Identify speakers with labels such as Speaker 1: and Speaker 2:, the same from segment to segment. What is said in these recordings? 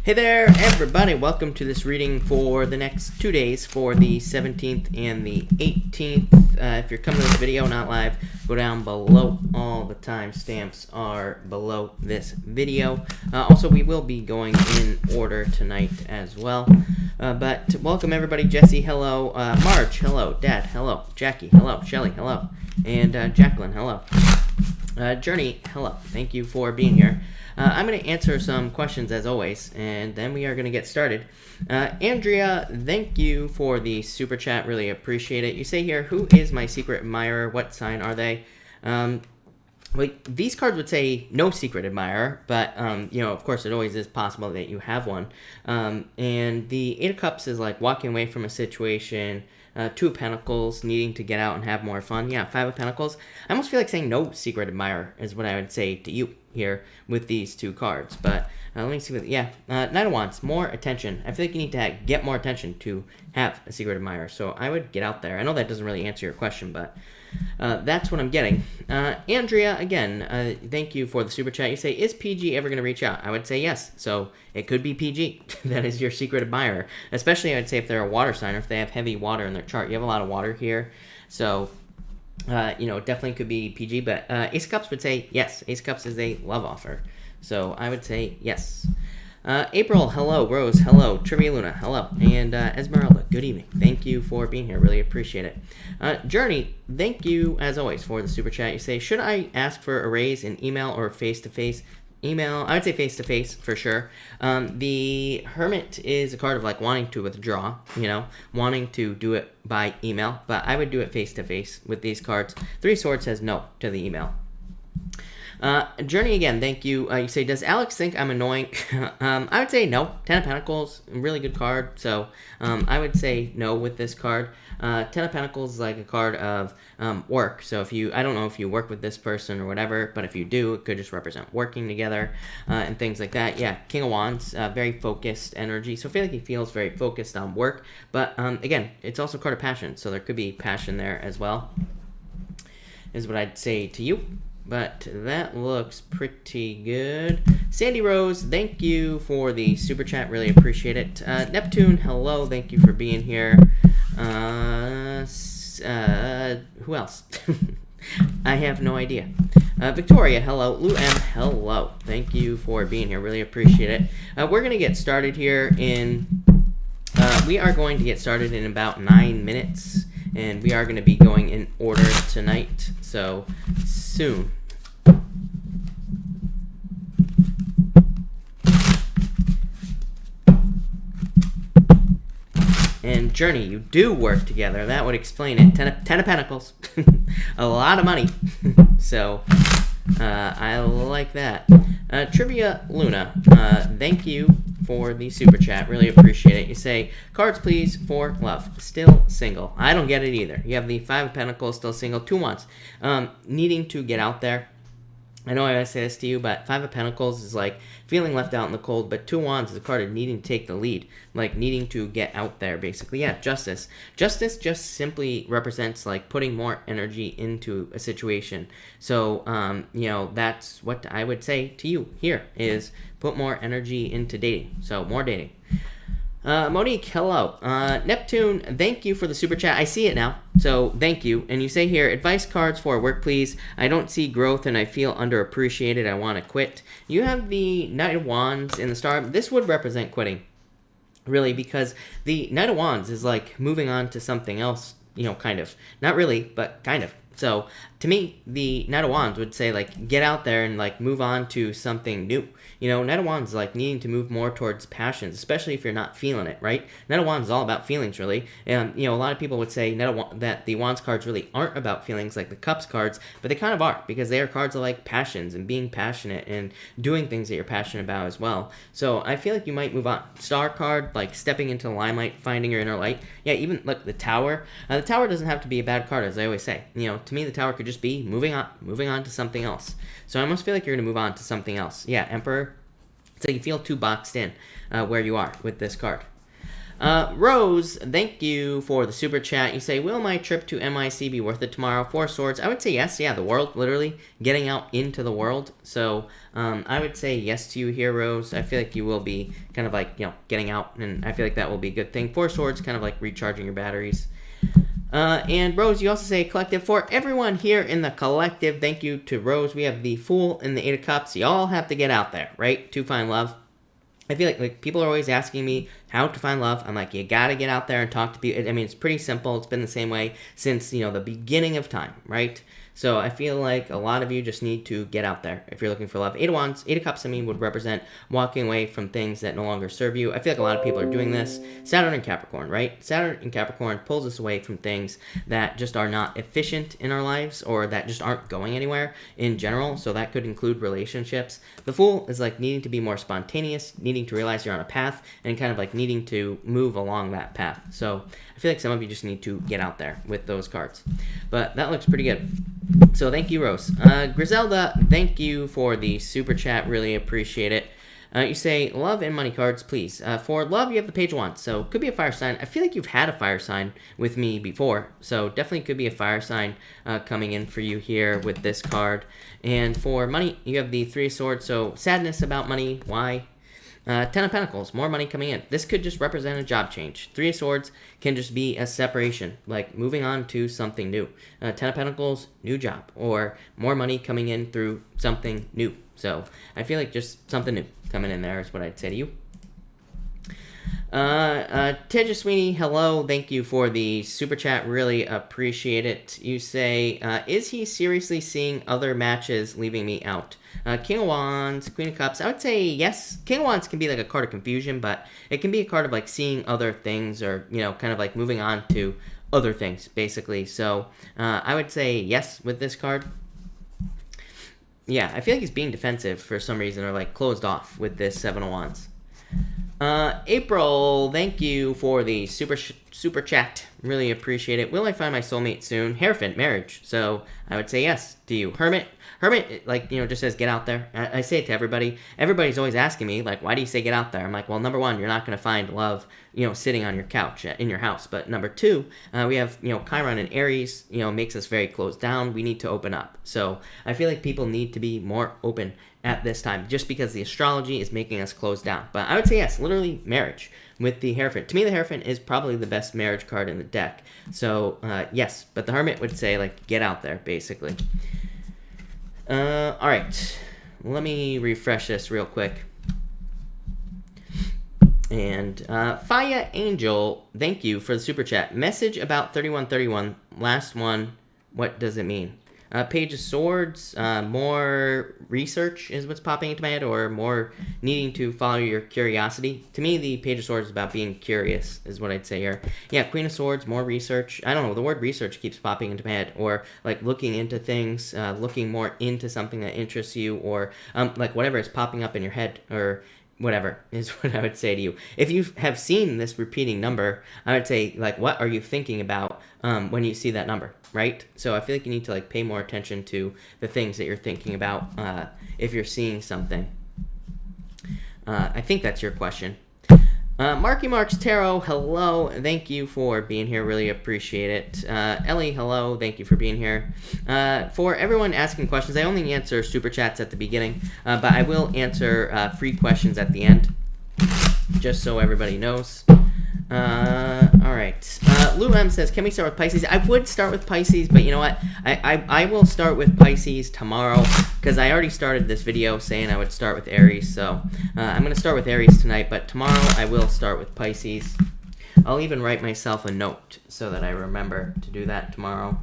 Speaker 1: Hey there, everybody. Welcome to this reading for the next 2 days for the 17th and the 18th. If you're coming to this video, not live, go down below. All the timestamps are below this video. Also, we will be going in order tonight as well. But welcome, everybody. Jesse, hello. Marge, hello. Dad, hello. Jackie, hello. Shelly, hello. And Jacqueline, hello. Journey, hello. Thank you for being here. I'm going to answer some questions as always, and then we are going to get started. Andrea, thank you for the super chat. Really appreciate it. You say here, who is my secret admirer? What sign are they? These cards would say no secret admirer, but, of course, it always is possible that you have one. And the Eight of Cups is like walking away from a situation. Two of Pentacles, needing to get out and have more fun. Yeah, Five of Pentacles. I almost feel like saying no secret admirer is what I would say to you here with these two cards. But let me see what, Knight of Wands, more attention. I feel like you need to get more attention to have a secret admirer. So I would get out there. I know that doesn't really answer your question, but that's what I'm getting. Andrea, again, thank you for the super chat. You say, is PG ever going to reach out? I would say yes. So it could be PG. That is your secret admirer. Especially, I would say, if they're a water sign or if they have heavy water in their chart. You have a lot of water here. So, it definitely could be PG. But Ace of Cups would say yes. Ace of Cups is a love offer. So I would say yes. April, hello. Rose, hello. Trivia Luna, hello. And Esmeralda, good evening. Thank you for being here. Really appreciate it. Journey, thank you, as always, for the super chat. You say, should I ask for a raise in email or face-to-face? Email, I would say face-to-face for sure. The Hermit is a card of like wanting to withdraw, wanting to do it by email. But I would do it face-to-face with these cards. Three of Swords says no to the email. Journey, again, thank you. You say, does Alex think I'm annoying? I would say no. Ten of Pentacles, really good card. So I would say no with this card. Ten of Pentacles is like a card of work. So I don't know if you work with this person or whatever, but if you do, it could just represent working together and things like that. Yeah, King of Wands, very focused energy. So I feel like he feels very focused on work. But again, it's also a card of passion. So there could be passion there as well, is what I'd say to you. But that looks pretty good. Sandy Rose, thank you for the super chat. Really appreciate it. Neptune, hello. Thank you for being here. Who else? I have no idea. Victoria, hello. Lou M, hello. Thank you for being here. Really appreciate it. We're going to get started here we are going to get started in about 9 minutes. And we are going to be going in order tonight, so soon. And Journey, you do work together. That would explain it. Ten of Pentacles. A lot of money. So, I like that. Trivia Luna, thank you for the super chat. Really appreciate it. You say, cards please for love. Still single. I don't get it either. You have the Five of Pentacles, still single. Two Wands. Needing to get out there. I know I always say this to you, but Five of Pentacles is like feeling left out in the cold, but Two Wands is a card of needing to take the lead, like needing to get out there, basically. Yeah, Justice. Justice just simply represents like putting more energy into a situation. So, that's what I would say to you here is put more energy into dating. So, more dating. Monique, hello. Neptune, thank you for the super chat. I see it now, so thank you. And you say here, advice cards for work, please. I don't see growth and I feel underappreciated. I want to quit. You have the Knight of Wands in the Star. This would represent quitting, really, because the Knight of Wands is like moving on to something else, kind of. Not really, but kind of. So, to me, the Knight of Wands would say, like, get out there and, like, move on to something new. Knight of Wands is, like, needing to move more towards passions, especially if you're not feeling it, right? Knight of Wands is all about feelings, really. And, a lot of people would say that the Wands cards really aren't about feelings like the Cups cards, but they kind of are, because they are cards of, like, passions and being passionate and doing things that you're passionate about as well. So, I feel like you might move on. Star card, like, stepping into the limelight, finding your inner light. Yeah, even, like, the Tower. The Tower doesn't have to be a bad card, as I always say. To me, the Tower could just be moving on to something else. So I almost feel like you're going to move on to something else. Yeah, Emperor. It's like you feel too boxed in where you are with this card. Rose, thank you for the super chat. You say, will my trip to MIC be worth it tomorrow? 4 swords. I would say yes. Yeah, the world, literally getting out into the world. So I would say yes to you here, Rose. I feel like you will be kind of like, you know, getting out, and I feel like that will be a good thing. 4 swords, kind of like recharging your batteries. And Rose, you also say collective. For everyone here in the collective, thank you to Rose. We have the Fool and the 8 of Cups. You all have to get out there, right, to find love. I feel like people are always asking me how to find love. I'm like, you gotta get out there and talk to people. I mean, it's pretty simple. It's been the same way since, you know, the beginning of time, right? So I feel like a lot of you just need to get out there if you're looking for love. 8 of Wands, 8 of Cups, I mean, would represent walking away from things that no longer serve you. I feel like a lot of people are doing this. Saturn and Capricorn, right? Saturn and Capricorn pulls us away from things that just are not efficient in our lives or that just aren't going anywhere in general. So that could include relationships. The Fool is like needing to be more spontaneous, needing to realize you're on a path, and kind of like needing to move along that path. So I feel like some of you just need to get out there with those cards. But that looks pretty good. So thank you, Rose. Griselda, thank you for the super chat. Really appreciate it. You say, love and money cards, please. For love, you have the Page of Wands. So could be a fire sign. I feel like you've had a fire sign with me before. So definitely could be a fire sign coming in for you here with this card. And for money, you have the 3 of Swords. So sadness about money. Why? 10 of Pentacles, more money coming in. This could just represent a job change. 3 of Swords can just be a separation, like moving on to something new. 10 of Pentacles, new job, or more money coming in through something new. So I feel like just something new coming in there is what I'd say to you. Tejaswini, hello. Thank you for the super chat. Really appreciate it. You say, is he seriously seeing other matches leaving me out? King of Wands, Queen of Cups. I would say yes. King of Wands can be like a card of confusion, but it can be a card of like seeing other things or, you know, kind of like moving on to other things, basically. So I would say yes with this card. Yeah, I feel like he's being defensive for some reason or like closed off with this 7 of Wands. April, thank you for the super chat. Really appreciate it. Will I find my soulmate soon? Hierophant, marriage. So I would say yes to you. Hermit, like, you know, just says get out there. I say it to everybody. Everybody's always asking me, like, why do you say get out there? I'm like, well, number 1, you're not going to find love, you know, sitting on your couch in your house. But number 2, we have, you know, Chiron and Aries, you know, makes us very closed down. We need to open up. So I feel like people need to be more open at this time, just because the astrology is making us close down. But I would say yes, literally marriage with the Hierophant. To me, the Hierophant is probably the best marriage card in the deck. So yes, but the Hermit would say like get out there, basically. All right, let me refresh this real quick. And Faya Angel, thank you for the super chat. Message about 3131, last one. What does it mean? Page of Swords, more research is what's popping into my head, or more needing to follow your curiosity. To me, the Page of Swords is about being curious, is what I'd say here. Yeah, Queen of Swords, more research. I don't know, the word research keeps popping into my head, or like looking into things, looking more into something that interests you, or like whatever is popping up in your head, or whatever is what I would say to you. If you have seen this repeating number, I would say, like, what are you thinking about when you see that number, right? So I feel like you need to like pay more attention to the things that you're thinking about if you're seeing something. I think that's your question. Marky Marks Tarot, hello. Thank you for being here. Really appreciate it. Ellie, hello. Thank you for being here. For everyone asking questions, I only answer super chats at the beginning, but I will answer free questions at the end, just so everybody knows. All right. Lou M says, can we start with Pisces? I would start with Pisces, but you know what? I will start with Pisces tomorrow, because I already started this video saying I would start with Aries. So I'm going to start with Aries tonight, but tomorrow I will start with Pisces. I'll even write myself a note so that I remember to do that tomorrow.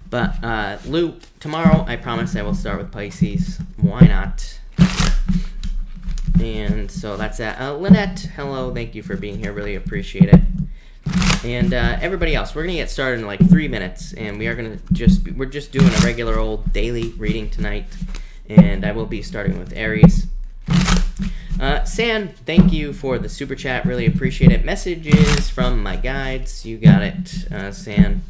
Speaker 1: But Lou, tomorrow I promise I will start with Pisces. Why not? And so that's that. Lynette, hello. Thank you for being here. Really appreciate it. And everybody else, we're going to get started in like 3 minutes. And we are going to we're just doing a regular old daily reading tonight. And I will be starting with Aries. San, thank you for the super chat. Really appreciate it. Messages from my guides. You got it, San.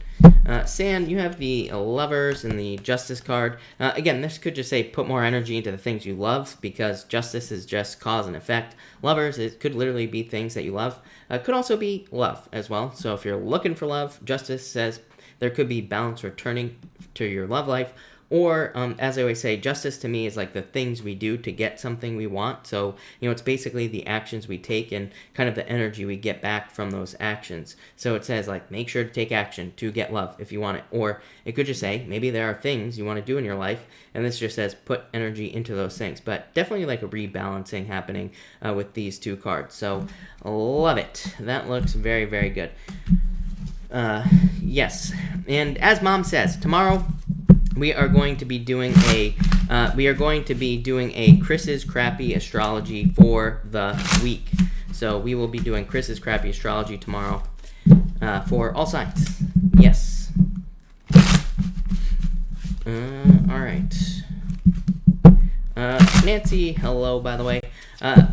Speaker 1: San, you have the Lovers and the Justice card. Again, this could just say put more energy into the things you love, because Justice is just cause and effect. Lovers, it could literally be things that you love. Could also be love as well. So if you're looking for love, Justice says there could be balance returning to your love life. Or, as I always say, justice to me is like the things we do to get something we want. So, it's basically the actions we take and kind of the energy we get back from those actions. So it says, like, make sure to take action to get love if you want it. Or it could just say, maybe there are things you want to do in your life, and this just says put energy into those things. But definitely like a rebalancing happening with these two cards. So, love it. That looks very, very good. Yes. And as Mom says, tomorrow we are going to be doing a Chris's Crappy Astrology for the week. So we will be doing Chris's Crappy Astrology tomorrow for all signs. Yes. All right. Nancy, hello, by the way.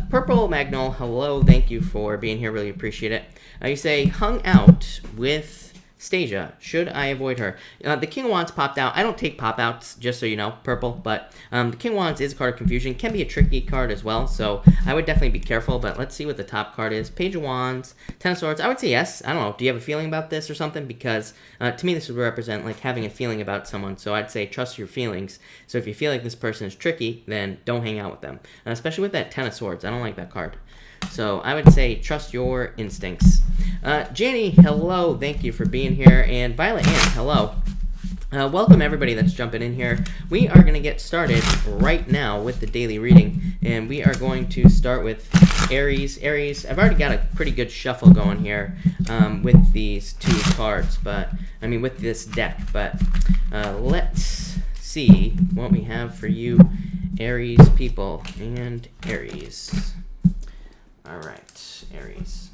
Speaker 1: Purple Magnol, hello. Thank you for being here. Really appreciate it. You say, hung out with Stasia. Should I avoid her? The King of Wands popped out. I don't take pop-outs, just so you know, Purple, but the King of Wands is a card of confusion. Can be a tricky card as well, so I would definitely be careful, but let's see what the top card is. Page of Wands, Ten of Swords. I would say yes. I don't know. Do you have a feeling about this or something? Because to me, this would represent like having a feeling about someone, so I'd say trust your feelings. So if you feel like this person is tricky, then don't hang out with them, especially with that Ten of Swords. I don't like that card. So I would say trust your instincts. Janie, hello. Thank you for being here. And Violet Ann, hello. Welcome everybody that's jumping in here. We are going to get started right now with the daily reading. And we are going to start with Aries. Aries, I've already got a pretty good shuffle going here with these two cards. With this deck. But let's see what we have for you, Aries people and Aries. All right, Aries.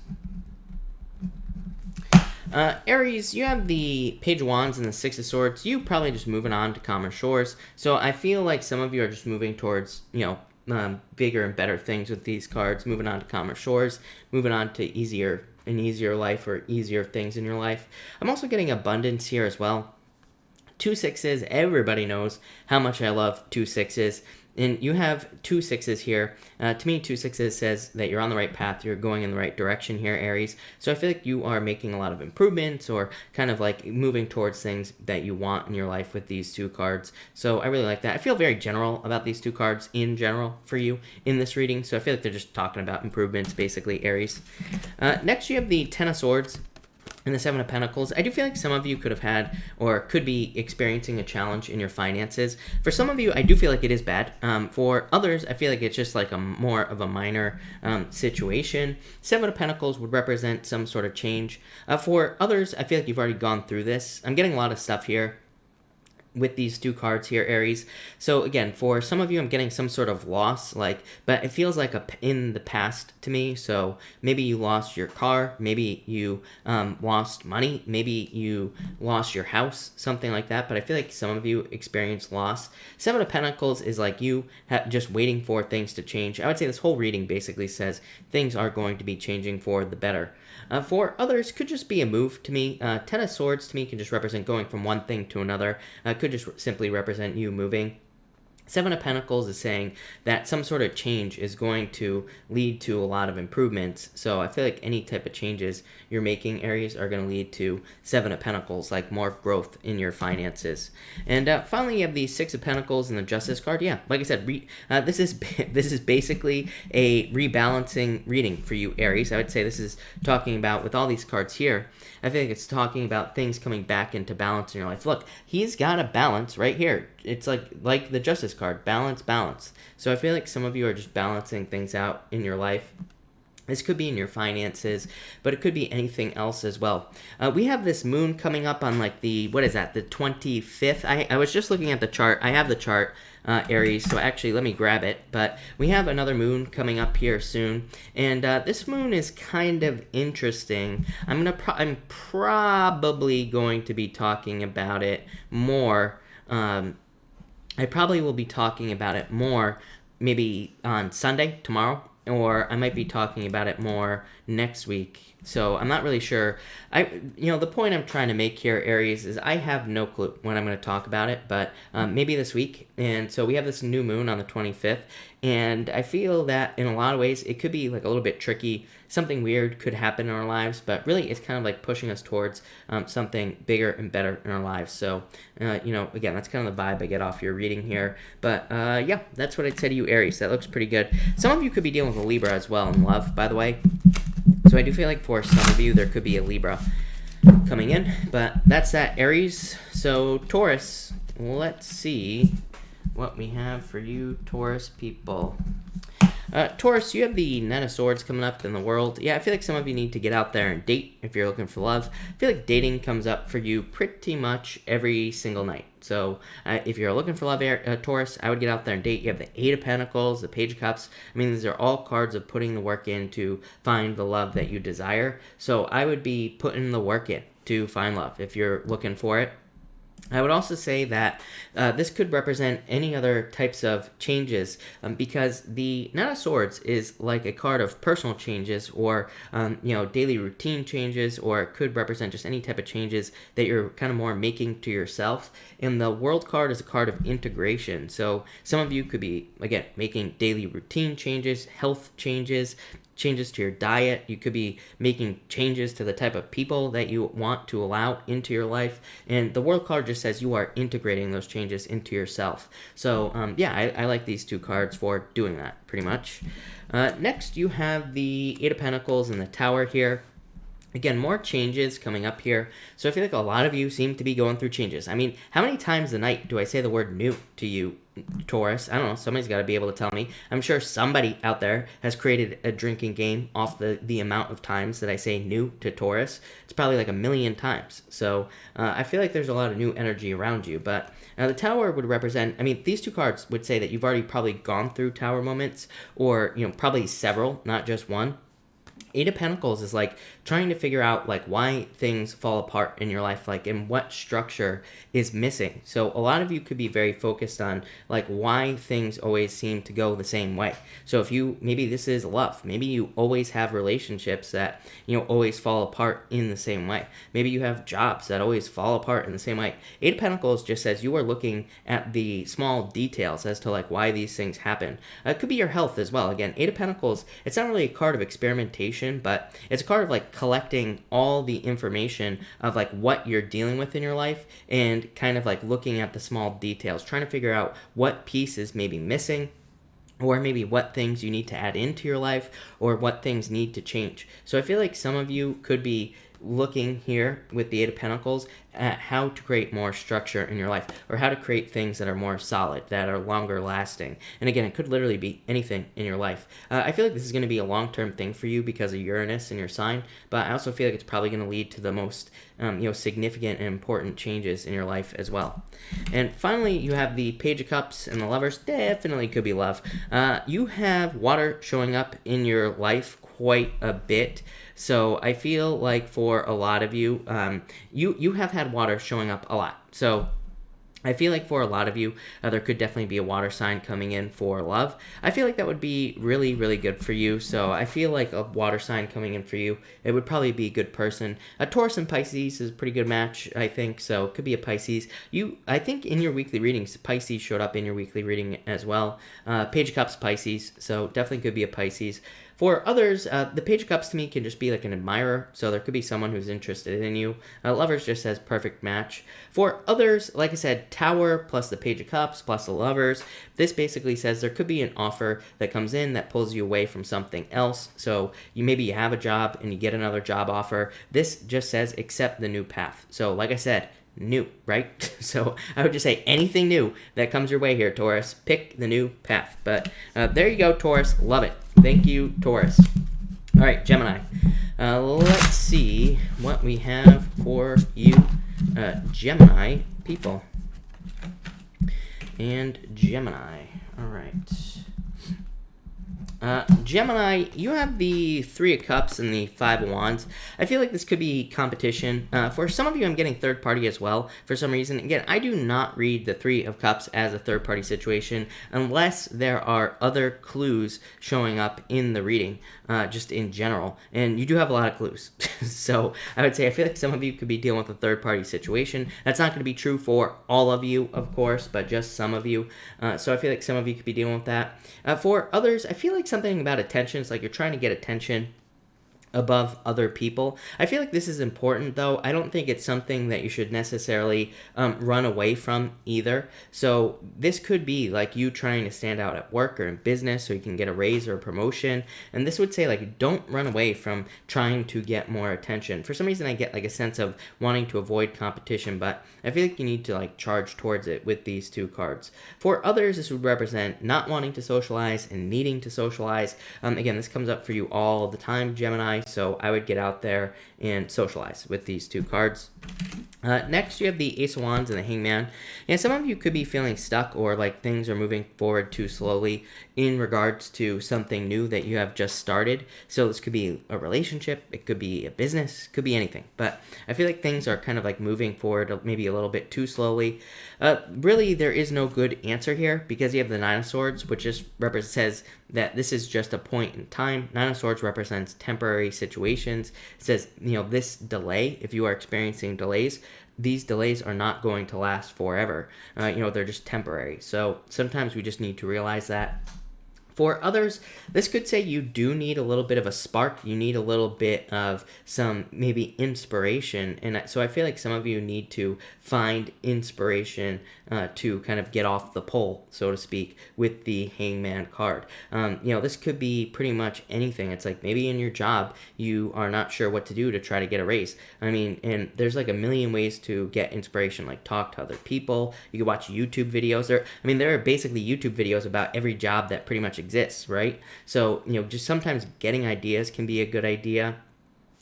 Speaker 1: Aries, you have the Page of Wands and the Six of Swords. You probably just moving on to calmer shores. So I feel like some of you are just moving towards, bigger and better things with these cards. Moving on to calmer shores. Moving on to an easier life or easier things in your life. I'm also getting abundance here as well. 2 6s. Everybody knows how much I love 2 6s. And you have 2 6s here. To me, 2 6s says that you're on the right path. You're going in the right direction here, Aries. So I feel like you are making a lot of improvements or kind of like moving towards things that you want in your life with these 2 cards. So I really like that. I feel very general about these 2 cards in general for you in this reading. So I feel like they're just talking about improvements, basically, Aries. Next, you have the Ten of Swords and the Seven of Pentacles. I do feel like some of you could have had or could be experiencing a challenge in your finances. For some of you, I do feel like it is bad. For others, I feel like it's just like a more of a minor situation. Seven of Pentacles would represent some sort of change. For others, I feel like you've already gone through this. I'm getting a lot of stuff here with these 2 cards here, Aries. So again, for some of you, I'm getting some sort of loss, but it feels like in the past to me. So maybe you lost your car, maybe you lost money, maybe you lost your house, something like that. But I feel like some of you experienced loss. Seven of Pentacles is like you just waiting for things to change. I would say this whole reading basically says things are going to be changing for the better. For others, could just be a move to me. Ten of Swords to me can just represent going from one thing to another. Could just simply represent you moving. Seven of Pentacles is saying that some sort of change is going to lead to a lot of improvements. So I feel like any type of changes you're making, Aries, are going to lead to Seven of Pentacles, like more growth in your finances. And finally, you have the Six of Pentacles and the Justice card. Yeah, like I said, this is basically a rebalancing reading for you, Aries. I would say this is talking about, with all these cards here, I think it's talking about things coming back into balance in your life. Look, he's got a balance right here. It's like the Justice card, balance. So I feel like some of you are just balancing things out in your life. This could be in your finances, but it could be anything else as well. We have this moon coming up on the 25th. I was just looking at the chart. I have the chart, Aries, so actually let me grab it. But we have another moon coming up here soon, and this moon is kind of interesting. I'm probably going to be talking about it more. I probably will be talking about it more maybe on Sunday, tomorrow, or I might be talking about it more next week. So I'm not really sure. The point I'm trying to make here, Aries, is I have no clue when I'm going to talk about it, but maybe this week. And so we have this new moon on the 25th, and I feel that in a lot of ways it could be like a little bit tricky. Something weird could happen in our lives, but really it's kind of like pushing us towards something bigger and better in our lives. So, again, that's kind of the vibe I get off your reading here. But yeah, that's what I'd say to you, Aries. That looks pretty good. Some of you could be dealing with a Libra as well in love, by the way. So I do feel like for some of you, there could be a Libra coming in, but that's that, Aries. So Taurus, let's see what we have for you, Taurus people. Taurus, you have the Nine of Swords coming up in the world. Yeah, I feel like some of you need to get out there and date if you're looking for love. I feel like dating comes up for you pretty much every single night. So if you're looking for love, Taurus, I would get out there and date. You have the Eight of Pentacles, the Page of Cups. I mean, these are all cards of putting the work in to find the love that you desire. So I would be putting the work in to find love if you're looking for it. I would also say that this could represent any other types of changes because the Nine of Swords is like a card of personal changes or, daily routine changes, or it could represent just any type of changes that you're kind of more making to yourself. And the World card is a card of integration. So some of you could be, again, making daily routine changes, health changes to your diet. You could be making changes to the type of people that you want to allow into your life. And the World card just says you are integrating those changes into yourself. So, I like these two cards for doing that, pretty much. Next, you have the Eight of Pentacles and the Tower here. Again, more changes coming up here. So I feel like a lot of you seem to be going through changes. I mean, how many times a night do I say the word new to you, Taurus? I don't know. Somebody's got to be able to tell me. I'm sure somebody out there has created a drinking game off the amount of times that I say new to Taurus. It's probably like 1,000,000 times. So I feel like there's a lot of new energy around you. But the Tower would represent, these two cards would say that you've already probably gone through Tower moments, or, probably several, not just one. Eight of Pentacles is like trying to figure out like why things fall apart in your life, like and what structure is missing. So a lot of you could be very focused on like why things always seem to go the same way. So if you, maybe this is love, maybe you always have relationships that, always fall apart in the same way. Maybe you have jobs that always fall apart in the same way. Eight of Pentacles just says you are looking at the small details as to like why these things happen. It could be your health as well. Again, Eight of Pentacles, it's not really a card of experimentation, but it's a card of like collecting all the information of like what you're dealing with in your life and kind of like looking at the small details, trying to figure out what pieces may be missing, or maybe what things you need to add into your life, or what things need to change. So I feel like some of you could be looking here with the Eight of Pentacles at how to create more structure in your life, or how to create things that are more solid, that are longer lasting. And again, it could literally be anything in your life. I feel like this is going to be a long-term thing for you because of Uranus in your sign, but I also feel like it's probably going to lead to the most significant and important changes in your life as well. And finally, you have the Page of Cups and the Lovers. Definitely could be love. You have water showing up in your life quite a bit. So I feel like for a lot of you, you have had water showing up a lot. So I feel like for a lot of you, there could definitely be a water sign coming in for love. I feel like that would be really, really good for you. So I feel like a water sign coming in for you, it would probably be a good person. A Taurus and Pisces is a pretty good match, I think. So it could be a Pisces. I think in your weekly readings, Pisces showed up in your weekly reading as well. Page of Cups, Pisces. So definitely could be a Pisces. For others, the Page of Cups to me can just be like an admirer, so there could be someone who's interested in you. Lovers just says perfect match. For others, like I said, Tower plus the Page of Cups plus the Lovers, this basically says there could be an offer that comes in that pulls you away from something else. So maybe you have a job and you get another job offer. This just says accept the new path. So like I said, new, right? So I would just say anything new that comes your way here, Taurus, pick the new path. But there you go, Taurus. Love it. Thank you, Taurus. All right, Gemini. Let's see what we have for you, Gemini people. And Gemini. All right. Gemini, you have the Three of Cups and the Five of Wands. I feel like this could be competition. For some of you, I'm getting third party as well for some reason. Again, I do not read the Three of Cups as a third party situation unless there are other clues showing up in the reading, just in general. And you do have a lot of clues. So I would say I feel like some of you could be dealing with a third party situation. That's not going to be true for all of you, of course, but just some of you. So I feel like some of you could be dealing with that. For others, I feel like something about attention. It's like you're trying to get attention above other people. I feel like this is important, though. I don't think it's something that you should necessarily run away from either. So this could be like you trying to stand out at work or in business so you can get a raise or a promotion. And this would say like don't run away from trying to get more attention. For some reason, I get like a sense of wanting to avoid competition, but I feel like you need to like charge towards it with these two cards. For others, this would represent not wanting to socialize and needing to socialize. Again, this comes up for you all the time, Gemini. So I would get out there and socialize with these two cards. Next, you have the Ace of Wands and the Hangman. And some of you could be feeling stuck or like things are moving forward too slowly in regards to something new that you have just started. So this could be a relationship, it could be a business, could be anything. But I feel like things are kind of like moving forward maybe a little bit too slowly. Really, there is no good answer here because you have the Nine of Swords, which just says that this is just a point in time. Nine of Swords represents temporary situations. It says, this delay, if you are experiencing delays, these delays are not going to last forever. They're just temporary. So sometimes we just need to realize that. For others, this could say you do need a little bit of a spark. You need a little bit of some maybe inspiration. And so I feel like some of you need to find inspiration to kind of get off the pole, so to speak, with the Hangman card. This could be pretty much anything. It's like maybe in your job, you are not sure what to do to try to get a raise. And there's like a million ways to get inspiration, like talk to other people. You can watch YouTube videos. There are basically YouTube videos about every job that pretty much exists, right? So, just sometimes getting ideas can be a good idea.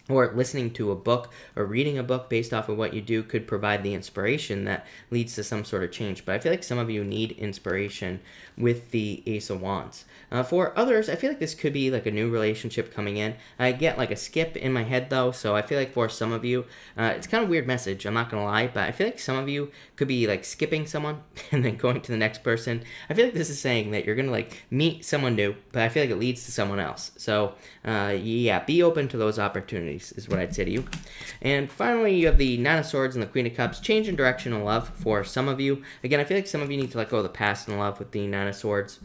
Speaker 1: Or listening to a book or reading a book based off of what you do could provide the inspiration that leads to some sort of change. But I feel like some of you need inspiration with the Ace of Wands. For others, I feel like this could be like a new relationship coming in. I get like a skip in my head though, so I feel like for some of you, it's kind of a weird message, I'm not going to lie, but I feel like some of you could be like skipping someone and then going to the next person. I feel like this is saying that you're going to like meet someone new, but I feel like it leads to someone else. So be open to those opportunities is what I'd say to you. And finally, you have the Nine of Swords and the Queen of Cups. Change in direction in love for some of you. Again, I feel like some of you need to let go of the past in love with the Nine of Swords.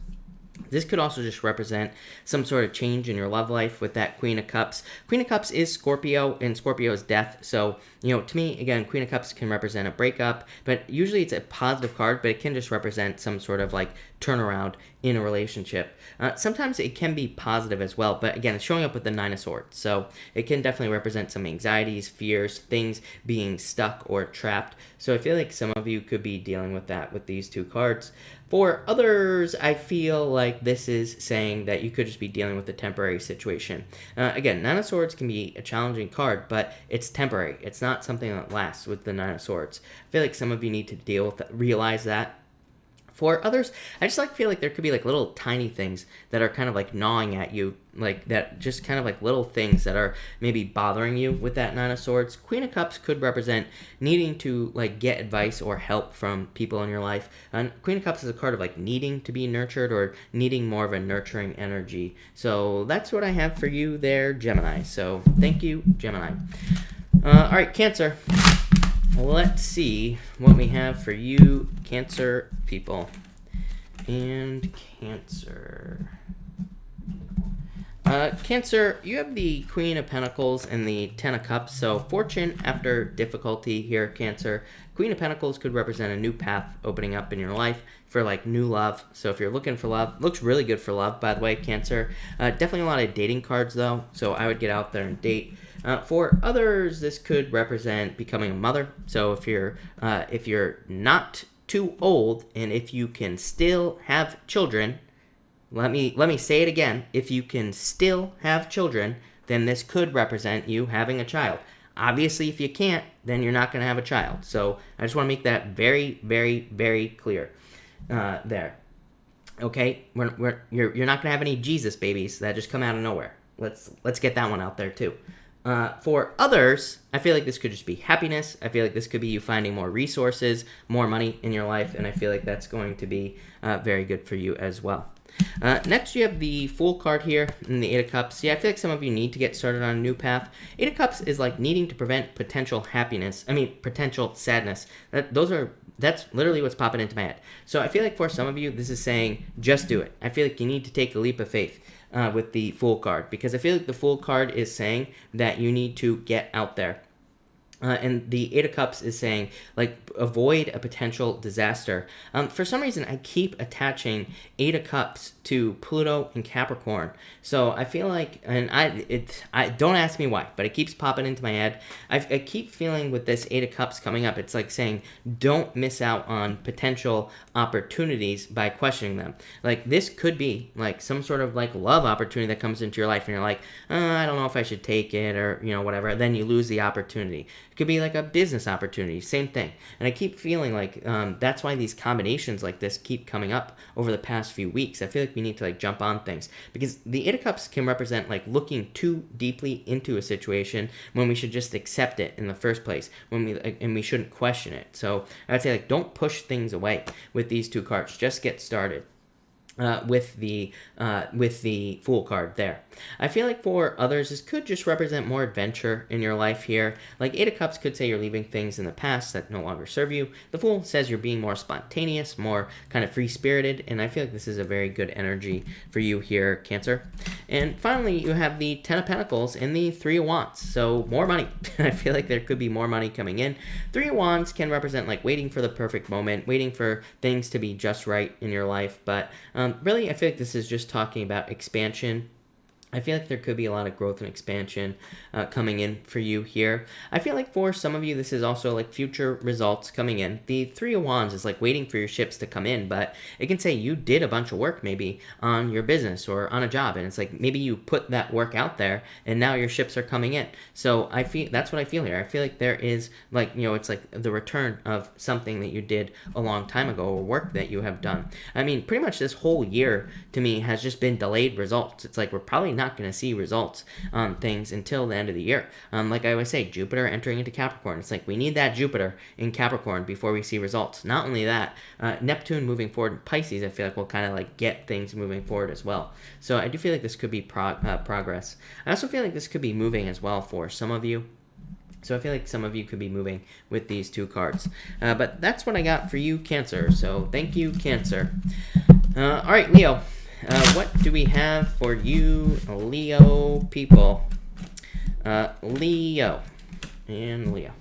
Speaker 1: This could also just represent some sort of change in your love life with that Queen of Cups. Queen of Cups is Scorpio, and Scorpio is death. So, to me, again, Queen of Cups can represent a breakup, but usually it's a positive card, but it can just represent some sort of like turnaround in a relationship. Sometimes it can be positive as well, but again, it's showing up with the Nine of Swords. So it can definitely represent some anxieties, fears, things being stuck or trapped. So I feel like some of you could be dealing with that with these two cards. For others, I feel like this is saying that you could just be dealing with a temporary situation. Again, Nine of Swords can be a challenging card, but it's temporary. It's not something that lasts with the Nine of Swords. I feel like some of you need to realize that. For others, I just feel like there could be like little tiny things that are kind of like gnawing at you, like that, just kind of like little things that are maybe bothering you with that Nine of Swords. Queen of Cups could represent needing to like get advice or help from people in your life. And Queen of Cups is a card of like needing to be nurtured or needing more of a nurturing energy. So that's what I have for you there, Gemini. So thank you, Gemini. All right, Cancer. Let's see what we have for you, Cancer people. And Cancer. Cancer, you have the Queen of Pentacles and the Ten of Cups. So fortune after difficulty here, Cancer. Queen of Pentacles could represent a new path opening up in your life for like new love. So if you're looking for love, looks really good for love, by the way, Cancer. Definitely a lot of dating cards though. So I would get out there and date. For others, this could represent becoming a mother. So if you're not too old and if you can still have children, let me say it again. If you can still have children, then this could represent you having a child. Obviously, if you can't, then you're not going to have a child. So I just want to make that very, very, very clear there. Okay, you're not gonna have any Jesus babies that just come out of nowhere. Let's get that one out there too. For others, I feel like this could just be happiness. I feel like this could be you finding more resources, more money in your life, and I feel like that's going to be very good for you as well. Next, you have the Fool card here in the Eight of Cups. Yeah, I feel like some of you need to get started on a new path. Eight of Cups is like needing to prevent potential potential sadness. That's literally what's popping into my head. So I feel like for some of you, this is saying just do it. I feel like you need to take a leap of faith with the Fool card, because I feel like the Fool card is saying that you need to get out there. And the Eight of Cups is saying, like, avoid a potential disaster. For some reason, I keep attaching Eight of Cups to Pluto and Capricorn. So I feel like, and I don't ask me why, but it keeps popping into my head. I keep feeling with this Eight of Cups coming up, it's like saying, don't miss out on potential opportunities by questioning them. Like, this could be, like, some sort of, like, love opportunity that comes into your life, and you're like, I don't know if I should take it, or, whatever. Then you lose the opportunity. It could be like a business opportunity, same thing. And I keep feeling like that's why these combinations like this keep coming up over the past few weeks. I feel like we need to like jump on things, because the Eight of Cups can represent like looking too deeply into a situation when we should just accept it in the first place, and we shouldn't question it. So I'd say like don't push things away with these two cards. Just get started. With the Fool card there. I feel like for others, this could just represent more adventure in your life here. Like Eight of Cups could say you're leaving things in the past that no longer serve you. The Fool says you're being more spontaneous, more kind of free-spirited, and I feel like this is a very good energy for you here, Cancer. And finally, you have the Ten of Pentacles and the Three of Wands, so more money. I feel like there could be more money coming in. Three of Wands can represent like waiting for the perfect moment, waiting for things to be just right in your life, but really, I feel like this is just talking about expansion. I feel like there could be a lot of growth and expansion coming in for you here. I feel like for some of you, this is also like future results coming in. The Three of Wands is like waiting for your ships to come in, but it can say you did a bunch of work maybe on your business or on a job, and it's like maybe you put that work out there and now your ships are coming in. So I feel that's what I feel here. I feel like there is like, it's like the return of something that you did a long time ago or work that you have done. I mean, pretty much this whole year to me has just been delayed results. It's like we're probably not going to see results on things until the end of the year. Like I always say, Jupiter entering into Capricorn. It's like we need that Jupiter in Capricorn before we see results. Not only that, Neptune moving forward in Pisces, I feel like will kind of like get things moving forward as well. So I do feel like this could be progress. I also feel like this could be moving as well for some of you. So I feel like some of you could be moving with these two cards. But that's what I got for you, Cancer. So thank you, Cancer. All right, Leo. What do we have for you, Leo people? Leo and Leo.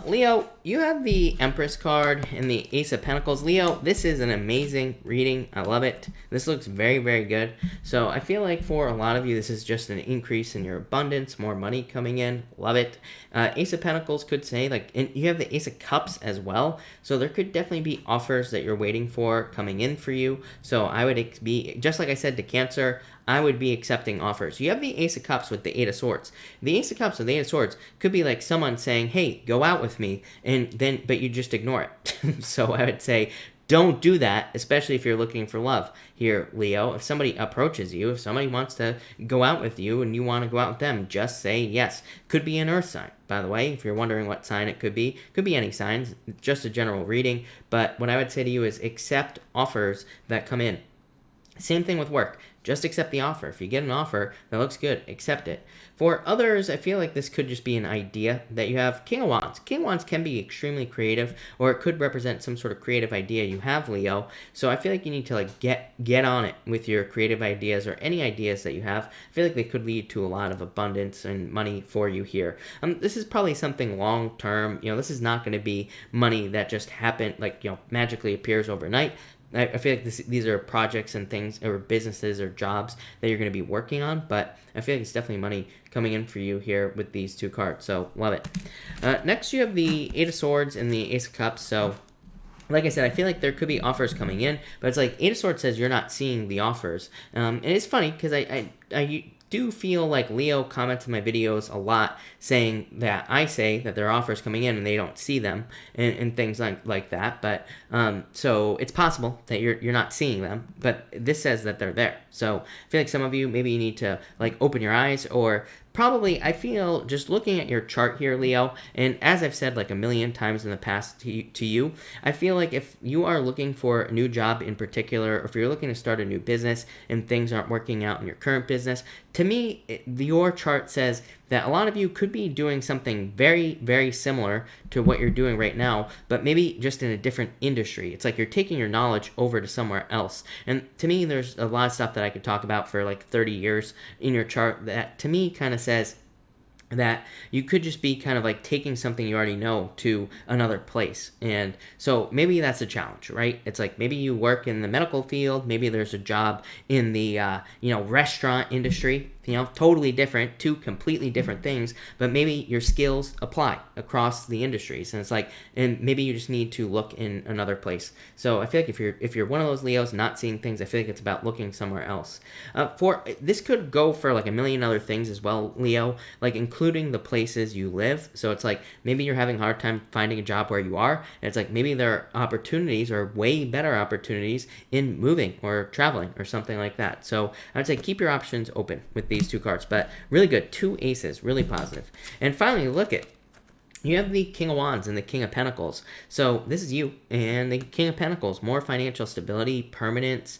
Speaker 1: Leo, you have the Empress card and the Ace of Pentacles. Leo, this is an amazing reading. I love it. This looks very, very good. So I feel like for a lot of you, this is just an increase in your abundance, more money coming in. Love it. Ace of Pentacles could say, like, and you have the Ace of Cups as well. So there could definitely be offers that you're waiting for coming in for you. So I would be, just like I said to Cancer, I would be accepting offers. You have the Ace of Cups with the Eight of Swords. The Ace of Cups with the Eight of Swords could be like someone saying, hey, go out with me, but you just ignore it. So I would say, don't do that, especially if you're looking for love here, Leo. If somebody approaches you, if somebody wants to go out with you and you want to go out with them, just say yes. Could be an earth sign, by the way, if you're wondering what sign it could be. Could be any signs, just a general reading. But what I would say to you is accept offers that come in. Same thing with work. Just accept the offer. If you get an offer that looks good, accept it. For others, I feel like this could just be an idea that you have. King of Wands. King of Wands can be extremely creative, or it could represent some sort of creative idea you have, Leo. So I feel like you need to like get on it with your creative ideas or any ideas that you have. I feel like they could lead to a lot of abundance and money for you here. This is probably something long term. This is not going to be money that just happened, like, magically appears overnight. I feel like these are projects and things, or businesses or jobs that you're going to be working on, but I feel like it's definitely money coming in for you here with these two cards, so love it. Next, you have the Eight of Swords and the Ace of Cups, so like I said, I feel like there could be offers coming in, but it's like Eight of Swords says you're not seeing the offers. And it's funny because I do feel like Leo comments in my videos a lot saying that I say that there are offers coming in and they don't see them and things like that. But so it's possible that you're not seeing them, but this says that they're there. So I feel like some of you, maybe you need to like open your eyes, or probably, I feel, just looking at your chart here, Leo, and as I've said like a million times in the past to you, I feel like if you are looking for a new job in particular, or if you're looking to start a new business and things aren't working out in your current business, to me, your chart says that a lot of you could be doing something very, very similar to what you're doing right now, but maybe just in a different industry. It's like you're taking your knowledge over to somewhere else. And to me, there's a lot of stuff that I could talk about for like 30 years in your chart that to me kind of says that you could just be kind of like taking something you already know to another place. And so maybe that's a challenge, right? It's like maybe you work in the medical field, maybe there's a job in the restaurant industry, totally different, two completely different things, but maybe your skills apply across the industries. And it's like, and maybe you just need to look in another place. So I feel like if you're one of those Leos not seeing things, I feel like it's about looking somewhere else. For this could go for like a million other things as well, Leo, like including the places you live. So it's like maybe you're having a hard time finding a job where you are, and it's like maybe there are opportunities, or way better opportunities, in moving or traveling or something like that. So I would say keep your options open with these two cards, but really good. 2 aces, really positive. And finally, look at, you have the King of Wands and the King of Pentacles. So this is you and the King of Pentacles. More financial stability, permanence,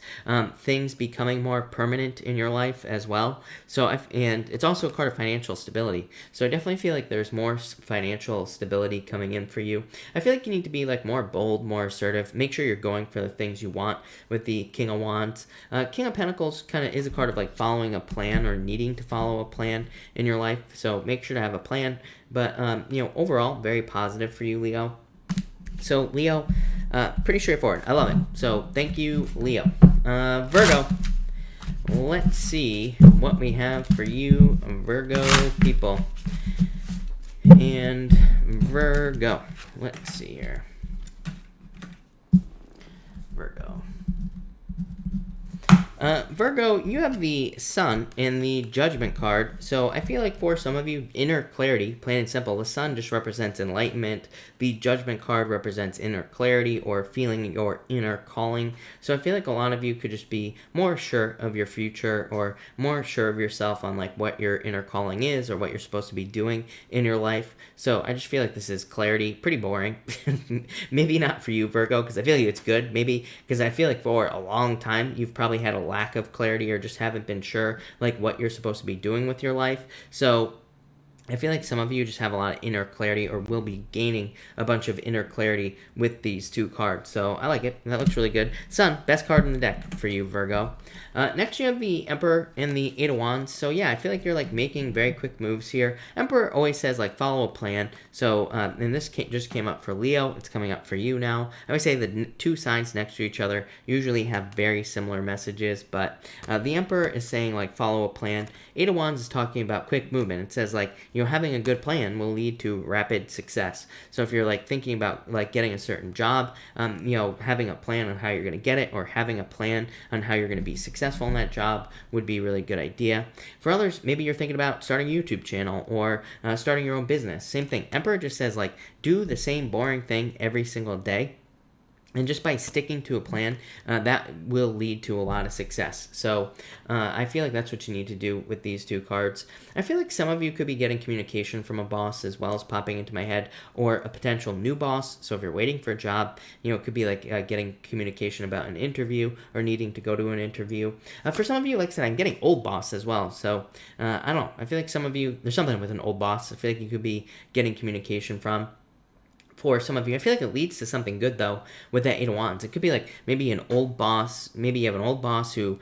Speaker 1: things becoming more permanent in your life as well. So and it's also a card of financial stability. So I definitely feel like there's more financial stability coming in for you. I feel like you need to be like more bold, more assertive. Make sure you're going for the things you want with the King of Wands. King of Pentacles kind of is a card of like following a plan or needing to follow a plan in your life. So make sure to have a plan. But, overall, very positive for you, Leo. So, Leo, pretty straightforward. I love it. So, thank you, Leo. Virgo, let's see what we have for you, Virgo people. And Virgo, let's see here. Virgo. Virgo, you have the Sun in the Judgment card, so I feel like for some of you, inner clarity, plain and simple. The Sun just represents enlightenment. The Judgment card represents inner clarity or feeling your inner calling. So I feel like a lot of you could just be more sure of your future, or more sure of yourself on like what your inner calling is, or what you're supposed to be doing in your life. So I just feel like this is clarity. Pretty boring. Maybe not for you, Virgo, because I feel like it's good. Maybe because I feel like for a long time, you've probably had a lack of clarity, or just haven't been sure like what you're supposed to be doing with your life. So I feel like some of you just have a lot of inner clarity, or will be gaining a bunch of inner clarity with these two cards. So I like it. That looks really good. Sun, best card in the deck for you, Virgo. Next, you have the Emperor and the Eight of Wands. So yeah, I feel like you're like making very quick moves here. Emperor always says like follow a plan. So and this just came up for Leo. It's coming up for you now. I would say the two signs next to each other usually have very similar messages, but the Emperor is saying like follow a plan. Eight of Wands is talking about quick movement. It says like, having a good plan will lead to rapid success. So if you're like thinking about like getting a certain job, having a plan on how you're going to get it, or having a plan on how you're going to be successful in that job would be a really good idea. For others, maybe you're thinking about starting a YouTube channel, or starting your own business. Same thing. Emperor just says like, do the same boring thing every single day. And just by sticking to a plan, that will lead to a lot of success. So I feel like that's what you need to do with these two cards. I feel like some of you could be getting communication from a boss as well as popping into my head, or a potential new boss. So if you're waiting for a job, it could be like getting communication about an interview, or needing to go to an interview. For some of you, like I said, I'm getting old boss as well. So I don't know. I feel like some of you, there's something with an old boss I feel like you could be getting communication from. For some of you, I feel like it leads to something good though with that Eight of Wands. It could be like maybe an old boss. Maybe you have an old boss who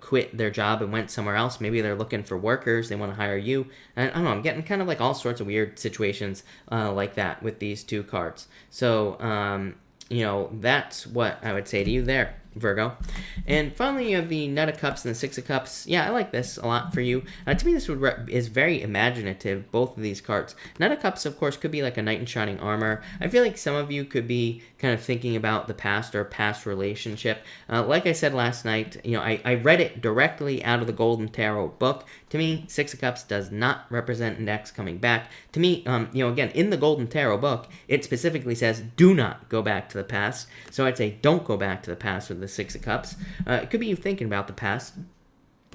Speaker 1: quit their job and went somewhere else. Maybe they're looking for workers. They want to hire you. And I don't know. I'm getting kind of like all sorts of weird situations like that with these two cards. So that's what I would say to you there. Virgo. And finally, you have the Knight of Cups and the Six of Cups. Yeah, I like this a lot for you. To me, this is very imaginative, both of these cards. Knight of Cups, of course, could be like a knight in shining armor. I feel like some of you could be kind of thinking about the past or past relationship. Like I said last night, I read it directly out of the Golden Tarot book. To me, Six of Cups does not represent an ex coming back. To me, again, in the Golden Tarot book, it specifically says, do not go back to the past. So I'd say don't go back to the past with the Six of Cups. It could be you thinking about the past,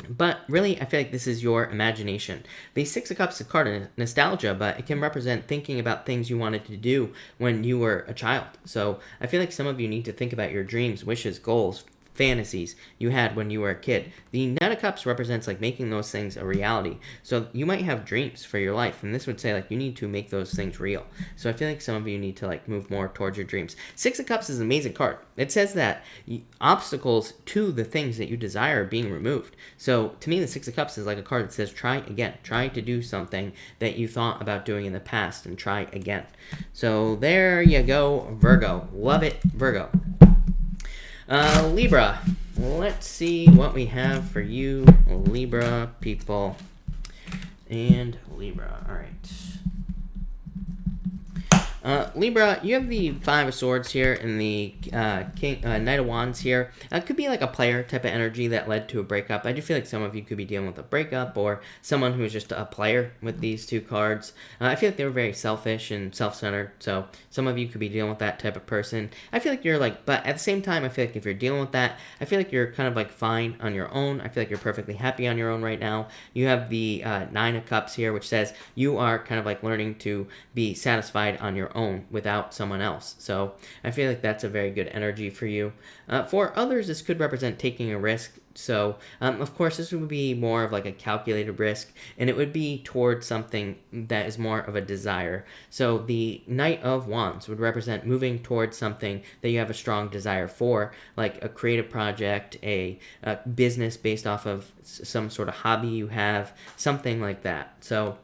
Speaker 1: but really, I feel like this is your imagination. The Six of Cups is a card of nostalgia, but it can represent thinking about things you wanted to do when you were a child. So I feel like some of you need to think about your dreams, wishes, goals, fantasies you had when you were a kid. The Knight of Cups represents like making those things a reality. So you might have dreams for your life, and this would say like you need to make those things real. So I feel like some of you need to like move more towards your dreams. Six of Cups is an amazing card. It says that obstacles to the things that you desire are being removed. So to me, the Six of Cups is like a card that says try again. Try to do something that you thought about doing in the past and try again. So there you go, Virgo. Love it, Virgo. Libra, let's see what we have for you, Libra people, and Libra, all right. Libra, you have the Five of Swords here and the Knight of Wands here. It could be like a player type of energy that led to a breakup. I do feel like some of you could be dealing with a breakup or someone who is just a player with these two cards. I feel like they were very selfish and self-centered, so some of you could be dealing with that type of person. I feel like you're like, but at the same time, I feel like if you're dealing with that, I feel like you're kind of like fine on your own. I feel like you're perfectly happy on your own right now. You have the Nine of Cups here, which says you are kind of like learning to be satisfied on your own without someone else. So I feel like that's a very good energy for you. For others, this could represent taking a risk. So of course, this would be more of like a calculated risk, and it would be towards something that is more of a desire. So the Knight of Wands would represent moving towards something that you have a strong desire for, like a creative project, a business based off of some sort of hobby you have, something like that. So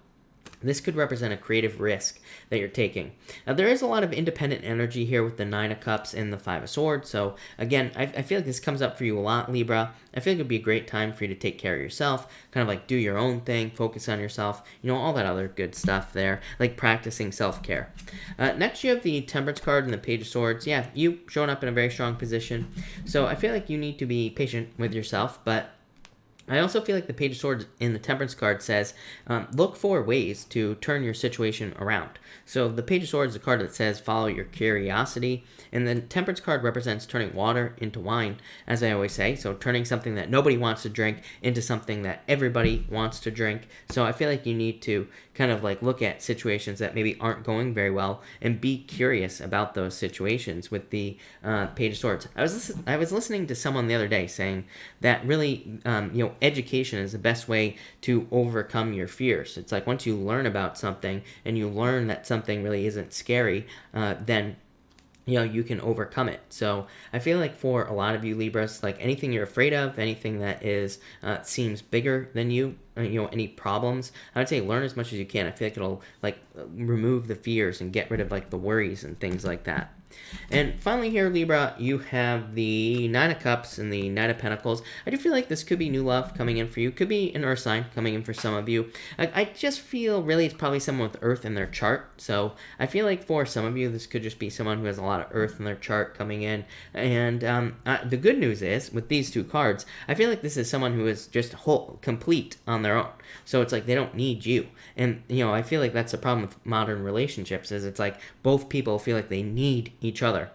Speaker 1: this could represent a creative risk that you're taking. Now, there is a lot of independent energy here with the Nine of Cups and the Five of Swords. So, again, I feel like this comes up for you a lot, Libra. I feel like it would be a great time for you to take care of yourself, kind of like do your own thing, focus on yourself, all that other good stuff there, like practicing self-care. Next, you have the Temperance card and the Page of Swords. Yeah, you showing up in a very strong position. So, I feel like you need to be patient with yourself, but I also feel like the Page of Swords in the Temperance card says, look for ways to turn your situation around. So the Page of Swords is a card that says follow your curiosity, and the Temperance card represents turning water into wine, as I always say. So turning something that nobody wants to drink into something that everybody wants to drink. So I feel like you need to kind of like look at situations that maybe aren't going very well and be curious about those situations with the Page of Swords. I was listening to someone the other day saying that really, education is the best way to overcome your fears. It's like once you learn about something and you learn that something really isn't scary, then you can overcome it. So I feel like for a lot of you Libras, like anything you're afraid of, anything that is seems bigger than you, any problems, I would say learn as much as you can. I feel like it'll like remove the fears and get rid of like the worries and things like that. And finally here, Libra, you have the Nine of Cups and the Knight of Pentacles. I do feel like this could be new love coming in for you. Could be an earth sign coming in for some of you. I just feel really it's probably someone with earth in their chart. So I feel like for some of you, this could just be someone who has a lot of earth in their chart coming in. And the good news is, with these two cards, I feel like this is someone who is just complete on their own. So it's like they don't need you. And, I feel like that's the problem with modern relationships is it's like both people feel like they need each other.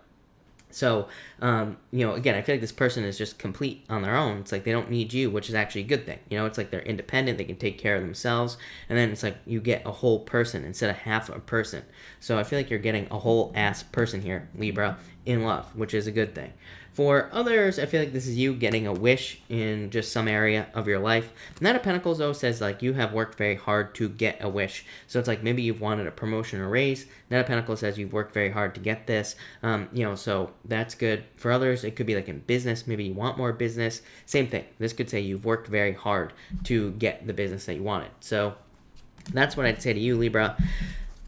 Speaker 1: So, again, I feel like this person is just complete on their own. It's like they don't need you, which is actually a good thing. It's like they're independent. They can take care of themselves. And then it's like you get a whole person instead of half a person. So I feel like you're getting a whole ass person here, Libra, in love, which is a good thing. For others, I feel like this is you getting a wish in just some area of your life. Knight of Pentacles, though, says like you have worked very hard to get a wish. So it's like maybe you've wanted a promotion or raise. Knight of Pentacles says you've worked very hard to get this. So that's good. For others, it could be like in business. Maybe you want more business. Same thing. This could say you've worked very hard to get the business that you wanted. So that's what I'd say to you, Libra.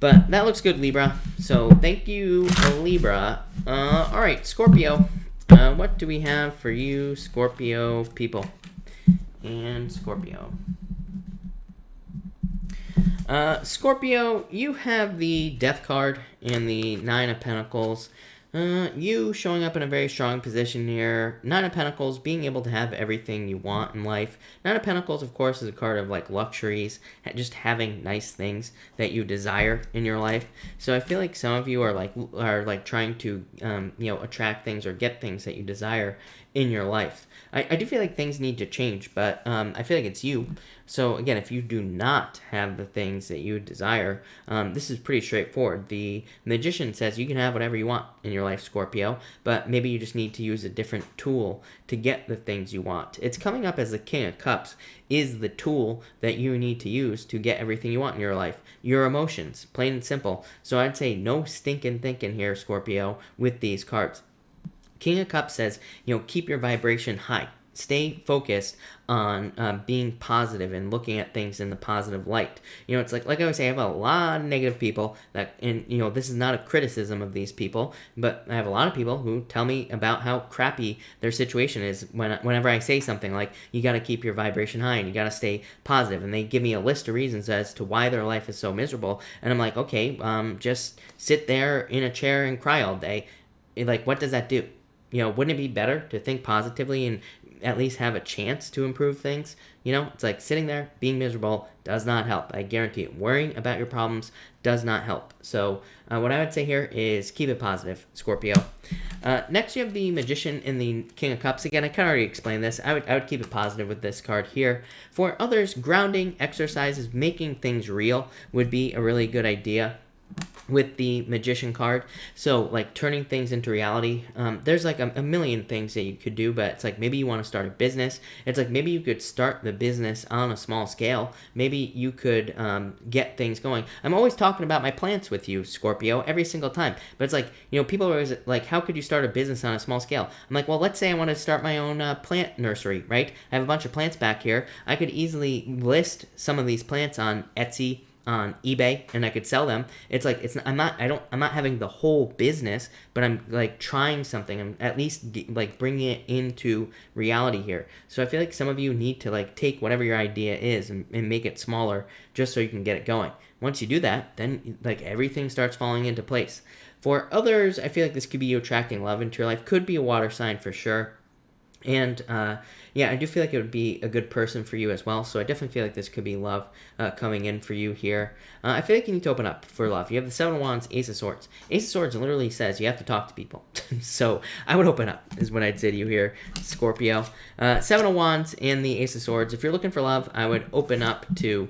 Speaker 1: But that looks good, Libra. So thank you, Libra. All right, Scorpio. What do we have for you, Scorpio people and Scorpio? Scorpio, you have the Death card and the Nine of Pentacles. You showing up in a very strong position here. Nine of Pentacles, being able to have everything you want in life. Nine of Pentacles, of course, is a card of like luxuries, just having nice things that you desire in your life. So I feel like some of you are like trying to attract things or get things that you desire in your life. I do feel like things need to change, but I feel like it's you. So again, if you do not have the things that you desire, this is pretty straightforward. The Magician says you can have whatever you want in your life, Scorpio, but maybe you just need to use a different tool to get the things you want. It's coming up as the King of Cups is the tool that you need to use to get everything you want in your life. Your emotions, plain and simple. So I'd say no stinking thinking here, Scorpio, with these cards. King of Cups says, keep your vibration high. Stay focused on being positive and looking at things in the positive light. It's like I always say, I have a lot of negative people and this is not a criticism of these people, but I have a lot of people who tell me about how crappy their situation is whenever I say something like, you got to keep your vibration high and you got to stay positive. And they give me a list of reasons as to why their life is so miserable. And I'm like, okay, just sit there in a chair and cry all day. Like, what does that do? Wouldn't it be better to think positively and at least have a chance to improve things? It's like sitting there being miserable does not help. I guarantee it. Worrying about your problems does not help. So what I would say here is keep it positive, Scorpio. Next, you have the Magician and the King of Cups. Again, I kind of already explained this. I would keep it positive with this card here. For others, grounding exercises, making things real would be a really good idea with the Magician card. So like turning things into reality. There's like a million things that you could do, but it's like maybe you want to start a business. It's like maybe you could start the business on a small scale. Maybe you could get things going. I'm always talking about my plants with you, Scorpio, every single time. But it's like, people are always like, how could you start a business on a small scale? I'm like, well, let's say I want to start my own plant nursery, right? I have a bunch of plants back here. I could easily list some of these plants on Etsy, on eBay, and I could sell them. It's like I'm not having the whole business, but I'm like trying something. I'm at least like bringing it into reality here. So I feel like some of you need to like take whatever your idea is and make it smaller just so you can get it going. Once you do that, then like everything starts falling into place. For others, I feel like this could be you attracting love into your life. Could be a water sign for sure. And I do feel like it would be a good person for you as well. So I definitely feel like this could be love coming in for you here. I feel like you need to open up for love. You have the Seven of Wands, Ace of Swords. Ace of Swords literally says you have to talk to people. So I would open up is what I'd say to you here, Scorpio. Seven of Wands and the Ace of Swords. If you're looking for love, I would open up to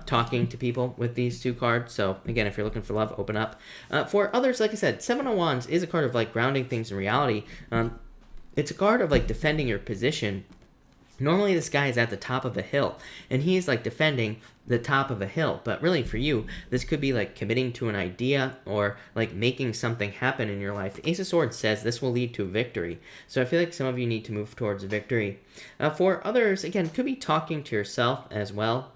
Speaker 1: talking to people with these two cards. So again, if you're looking for love, open up. For others, like I said, Seven of Wands is a card of like grounding things in reality. It's a card of like defending your position. Normally this guy is at the top of a hill and he's like defending the top of a hill, but really for you this could be like committing to an idea or like making something happen in your life. The Ace of Swords says this will lead to victory, so I feel like some of you need to move towards victory. For others, again, could be talking to yourself as well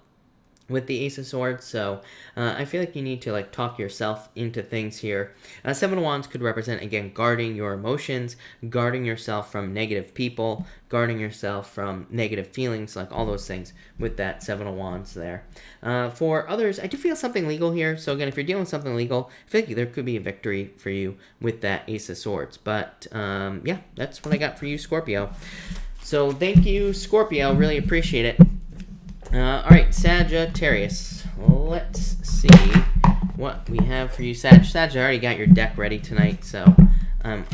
Speaker 1: with the Ace of Swords. So I feel like you need to like talk yourself into things here. Seven of Wands could represent, again, guarding your emotions, guarding yourself from negative people, guarding yourself from negative feelings, like all those things with that Seven of Wands there. For others, I do feel something legal here. So again, if you're dealing with something legal, I feel like there could be a victory for you with that Ace of Swords. But yeah, that's what I got for you, Scorpio. So thank you, Scorpio. Really appreciate it. All right, Sagittarius. Let's see what we have for you, Sag. I already got your deck ready tonight, so I'm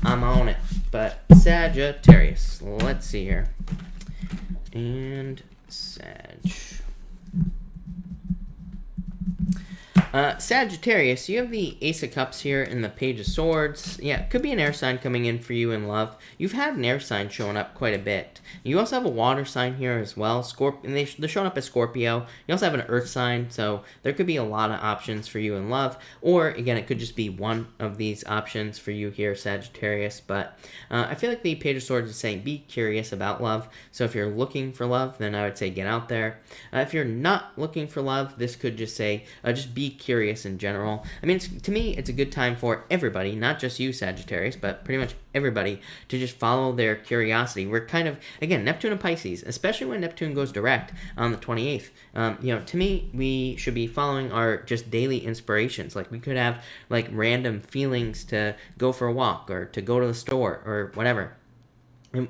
Speaker 1: on it. But Sagittarius, let's see here. And Sag. Sagittarius, you have the Ace of Cups here and the Page of Swords. Yeah, it could be an air sign coming in for you in love. You've had an air sign showing up quite a bit. You also have a water sign here as well. And they're showing up as Scorpio. You also have an earth sign, so there could be a lot of options for you in love. Or, again, it could just be one of these options for you here, Sagittarius. But I feel like the Page of Swords is saying be curious about love. So if you're looking for love, then I would say get out there. If you're not looking for love, this could just say just be curious in general. I mean, to me, it's a good time for everybody, not just you, Sagittarius, but pretty much everybody, to just follow their curiosity. We're kind of, again, Neptune and Pisces, especially when Neptune goes direct on the 28th. To me, we should be following our just daily inspirations. Like, we could have, like, random feelings to go for a walk or to go to the store or whatever.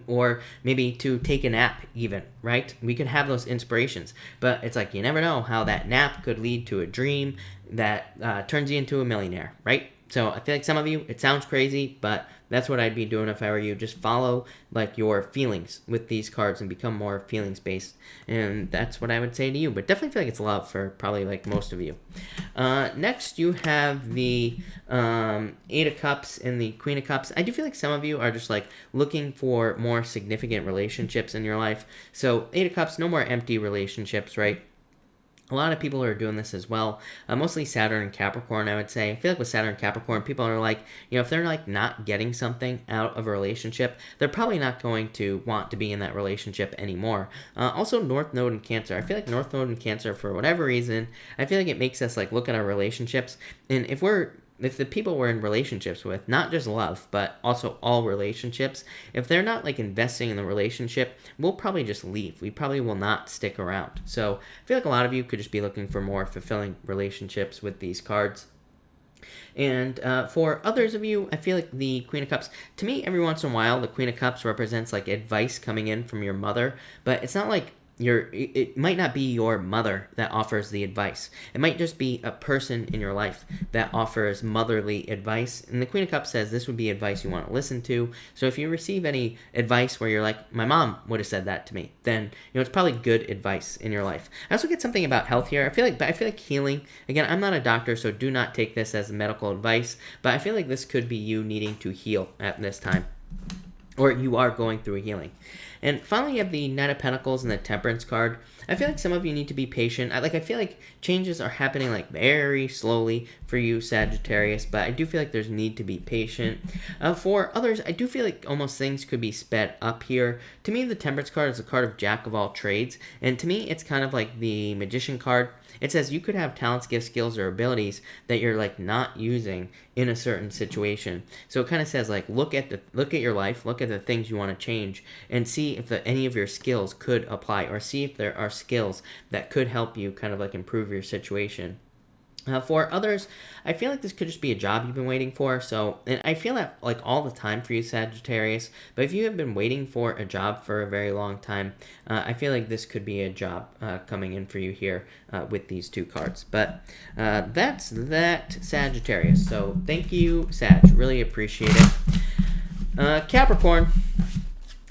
Speaker 1: Or maybe to take a nap even, right? We could have those inspirations. But it's like, you never know how that nap could lead to a dream that turns you into a millionaire, right? So I feel like some of you, it sounds crazy, but that's what I'd be doing if I were you. Just follow like your feelings with these cards and become more feelings based. And that's what I would say to you. But definitely feel like it's love for probably like most of you. Next, you have the Eight of Cups and the Queen of Cups. I do feel like some of you are just like looking for more significant relationships in your life. So Eight of Cups, no more empty relationships, right? A lot of people are doing this as well, mostly Saturn and Capricorn, I would say. I feel like with Saturn and Capricorn, people are like, if they're like not getting something out of a relationship, they're probably not going to want to be in that relationship anymore. Also, North Node and Cancer. I feel like North Node and Cancer, for whatever reason, I feel like it makes us like look at our relationships, and if the people we're in relationships with, not just love, but also all relationships, if they're not like investing in the relationship, we'll probably just leave. We probably will not stick around. So I feel like a lot of you could just be looking for more fulfilling relationships with these cards. And for others of you, I feel like the Queen of Cups, to me, every once in a while, the Queen of Cups represents like advice coming in from your mother, but it's not like it might not be your mother that offers the advice. It might just be a person in your life that offers motherly advice. And the Queen of Cups says this would be advice you want to listen to. So if you receive any advice where you're like, my mom would have said that to me, then it's probably good advice in your life. I also get something about health here. I feel like healing. Again, I'm not a doctor, so do not take this as medical advice. But I feel like this could be you needing to heal at this time, or you are going through a healing. And finally, you have the Knight of Pentacles and the Temperance card. I feel like some of you need to be patient. I feel like changes are happening like very slowly for you, Sagittarius, but I do feel like there's need to be patient. For others, I do feel like almost things could be sped up here. To me, the Temperance card is a card of Jack of all trades, and to me, it's kind of like the Magician card. It says you could have talents, gifts, skills, or abilities that you're like not using in a certain situation. So it kind of says like look at your life, look at the things you want to change, and see if any of your skills could apply, or see if there are skills that could help you kind of like improve your situation. For others, I feel like this could just be a job you've been waiting for. So, and I feel that like all the time for you, Sagittarius. But if you have been waiting for a job for a very long time, I feel like this could be a job coming in for you here with these two cards. But that's that, Sagittarius. So thank you, Sag. Really appreciate it. Capricorn.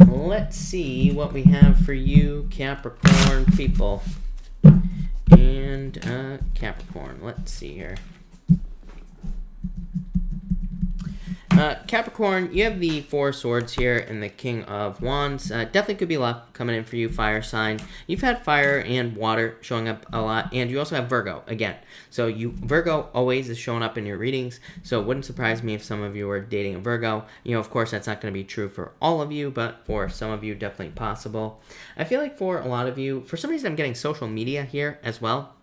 Speaker 1: Let's see what we have for you, Capricorn people. And Capricorn, let's see here. Capricorn, you have the Four of Swords here and the King of Wands. Definitely could be luck coming in for you, fire sign. You've had fire and water showing up a lot, and you also have Virgo again. So Virgo always is showing up in your readings, so it wouldn't surprise me if some of you are dating a Virgo. Of course, that's not going to be true for all of you, but for some of you, definitely possible. I feel like for a lot of you, for some reason, I'm getting social media here as well.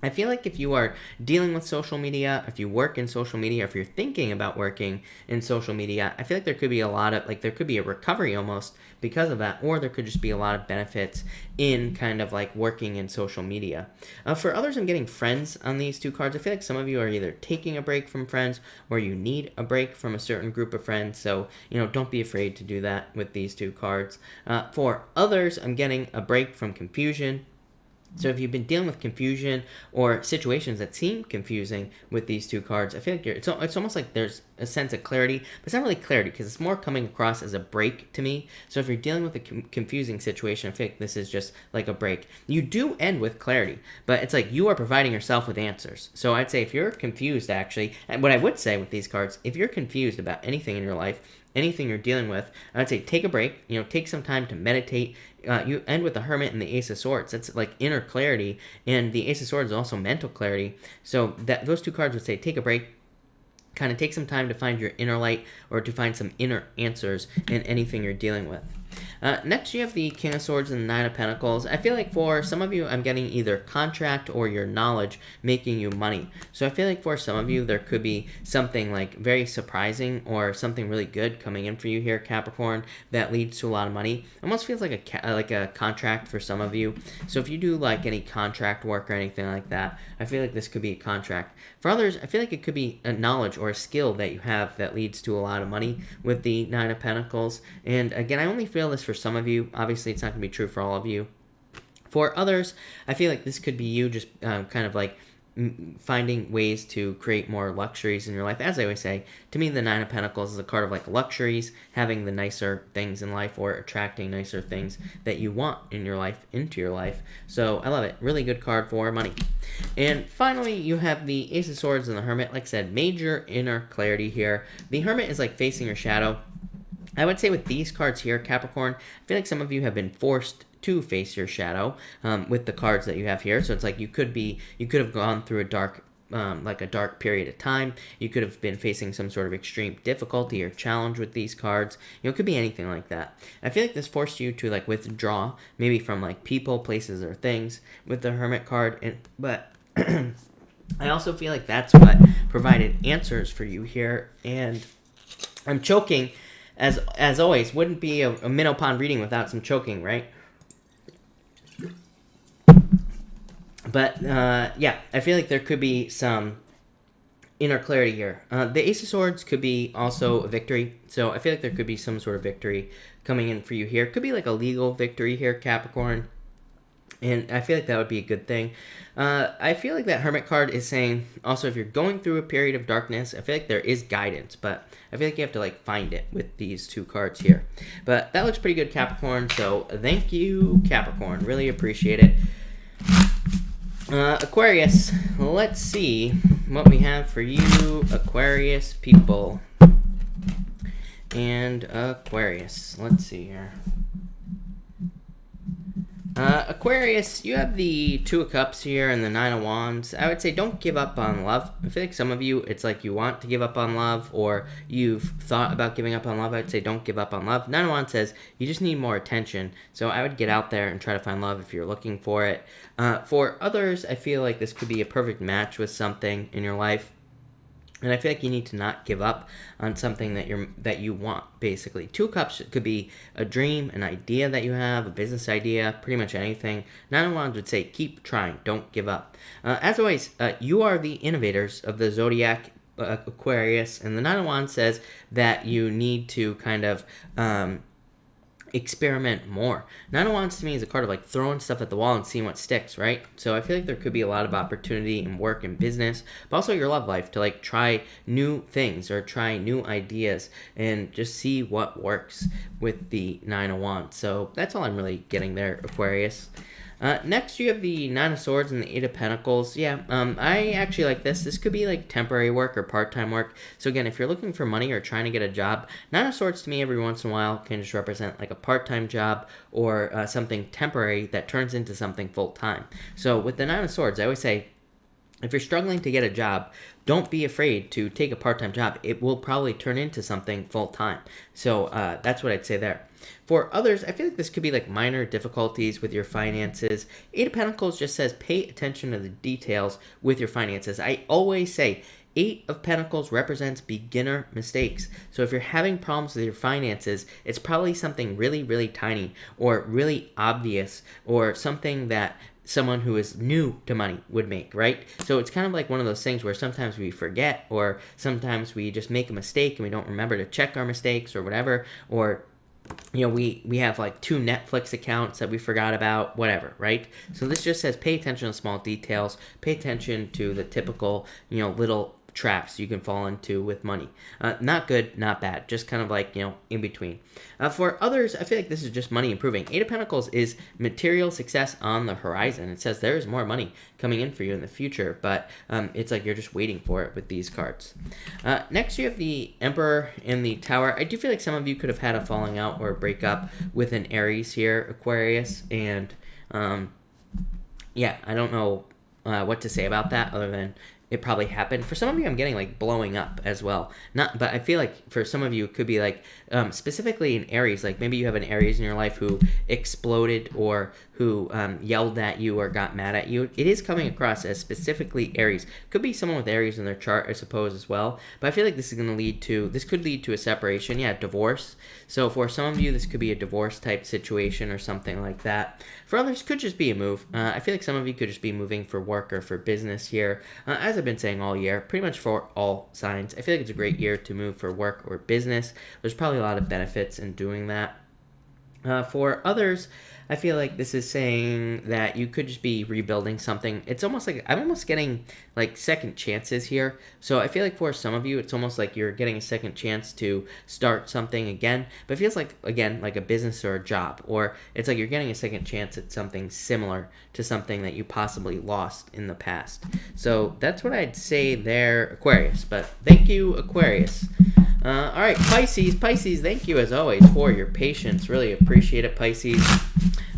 Speaker 1: I feel like if you are dealing with social media, if you work in social media, if you're thinking about working in social media, I feel like there could be a lot of, there could be a recovery almost because of that, or there could just be a lot of benefits in kind of like working in social media. For others, I'm getting friends on these two cards. I feel like some of you are either taking a break from friends or you need a break from a certain group of friends. So, don't be afraid to do that with these two cards. For others, I'm getting a break from confusion. So if you've been dealing with confusion or situations that seem confusing with these two cards, I feel like it's almost like there's a sense of clarity, but it's not really clarity because it's more coming across as a break to me. So if you're dealing with a confusing situation, I feel like this is just like a break. You do end with clarity, but it's like you are providing yourself with answers. So I'd say if you're confused, actually, and what I would say with these cards, if you're confused about anything in your life, anything you're dealing with, I'd say take a break, take some time to meditate. You end with the Hermit and the Ace of Swords. That's like inner clarity, and the Ace of Swords is also mental clarity. So those two cards would say take a break, kind of take some time to find your inner light or to find some inner answers in anything you're dealing with. Next, you have the King of Swords and the Nine of Pentacles. I feel like for some of you, I'm getting either contract or your knowledge making you money. So I feel like for some of you, there could be something like very surprising or something really good coming in for you here, Capricorn, that leads to a lot of money. Almost feels like a contract for some of you. So if you do like any contract work or anything like that, I feel like this could be a contract. For others, I feel like it could be a knowledge or a skill that you have that leads to a lot of money with the Nine of Pentacles. And again, I only feel this for some of you. Obviously, it's not going to be true for all of you. For others, I feel like this could be you just kind of like finding ways to create more luxuries in your life. As I always say, to me, the Nine of Pentacles is a card of like luxuries, having the nicer things in life or attracting nicer things that you want in your life into your life. So I love it. Really good card for money. And finally, you have the Ace of Swords and the Hermit. Like I said, major inner clarity here. The Hermit is like facing your shadow. I would say with these cards here, Capricorn, I feel like some of you have been forced to face your shadow with the cards that you have here. So it's like you could have gone through a dark period of time. You could have been facing some sort of extreme difficulty or challenge with these cards. It could be anything like that. I feel like this forced you to like withdraw, maybe from like people, places, or things with the Hermit card. But I also feel like that's what provided answers for you here. And I'm choking, as always. Wouldn't be a Minnow Pond reading without some choking, right? But, yeah, I feel like there could be some inner clarity here. The Ace of Swords could be also a victory. So I feel like there could be some sort of victory coming in for you here. Could be like a legal victory here, Capricorn. And I feel like that would be a good thing. I feel like that Hermit card is saying, also, if you're going through a period of darkness, I feel like there is guidance. But I feel like you have to, like, find it with these two cards here. But that looks pretty good, Capricorn. So thank you, Capricorn. Really appreciate it. Aquarius, let's see what we have for you, Aquarius people. And Aquarius, let's see here. Aquarius, you have the Two of Cups here and the Nine of Wands. I would say don't give up on love. I feel like some of you, it's like you want to give up on love or you've thought about giving up on love. I would say don't give up on love. Nine of Wands says you just need more attention. So I would get out there and try to find love if you're looking for it. For others, I feel like this could be a perfect match with something in your life. And I feel like you need to not give up on something that you want, basically. Two of Cups could be a dream, an idea that you have, a business idea, pretty much anything. Nine of Wands would say, keep trying, don't give up. As always, you are the innovators of the Zodiac, Aquarius, and the Nine of Wands says that you need to kind of experiment more. Nine of Wands to me is a card of like throwing stuff at the wall and seeing what sticks, right? So I feel like there could be a lot of opportunity in work and business, but also your love life to like try new things or try new ideas and just see what works with the Nine of Wands. So that's all I'm really getting there, Aquarius. Next, you have the Nine of Swords and the Eight of Pentacles. Yeah, I actually like this. This could be like temporary work or part-time work. So again, if you're looking for money or trying to get a job, Nine of Swords to me every once in a while can just represent like a part-time job or something temporary that turns into something full-time. So with the Nine of Swords, I always say, if you're struggling to get a job, don't be afraid to take a part-time job. It will probably turn into something full-time. So that's what I'd say there. For others, I feel like this could be like minor difficulties with your finances. Eight of Pentacles just says pay attention to the details with your finances. I always say Eight of Pentacles represents beginner mistakes. So if you're having problems with your finances, it's probably something really, really tiny or really obvious or something that someone who is new to money would make, right? So it's kind of like one of those things where sometimes we forget or sometimes we just make a mistake and we don't remember to check our mistakes or whatever, or you know, we have like 2 Netflix accounts that we forgot about, whatever, right? So this just says pay attention to small details, pay attention to the typical, you know, little traps you can fall into with money. Not good, not bad, just kind of like, you know, in between. For others, I feel like this is just money improving. Eight of Pentacles is material success on the horizon. It says there is more money coming in for you in the future, but it's like you're just waiting for it with these cards. Next, you have the Emperor and the Tower. I do feel like some of you could have had a falling out or a breakup with an Aries here, Aquarius, and yeah, I don't know what to say about that other than it probably happened. For some of you, I'm getting like blowing up as well. But I feel like for some of you, it could be like specifically in Aries, like maybe you have an Aries in your life who exploded or who yelled at you or got mad at you. It is coming across as specifically Aries. Could be someone with Aries in their chart, I suppose, as well. But I feel like this could lead to a separation, divorce. So for some of you, this could be a divorce type situation or something like that. For others, could just be a move. I feel like some of you could just be moving for work or for business here. As I've been saying all year, pretty much for all signs, I feel like it's a great year to move for work or business. There's probably a lot of benefits in doing that. For others, I feel like this is saying that you could just be rebuilding something. It's almost like I'm almost getting like second chances here. So I feel like for some of you, it's almost like you're getting a second chance to start something again. But it feels like, again, like a business or a job. Or it's like you're getting a second chance at something similar to something that you possibly lost in the past. So that's what I'd say there, Aquarius. But thank you, Aquarius. All right, Pisces. Pisces, thank you as always for your patience. Really appreciate it, Pisces.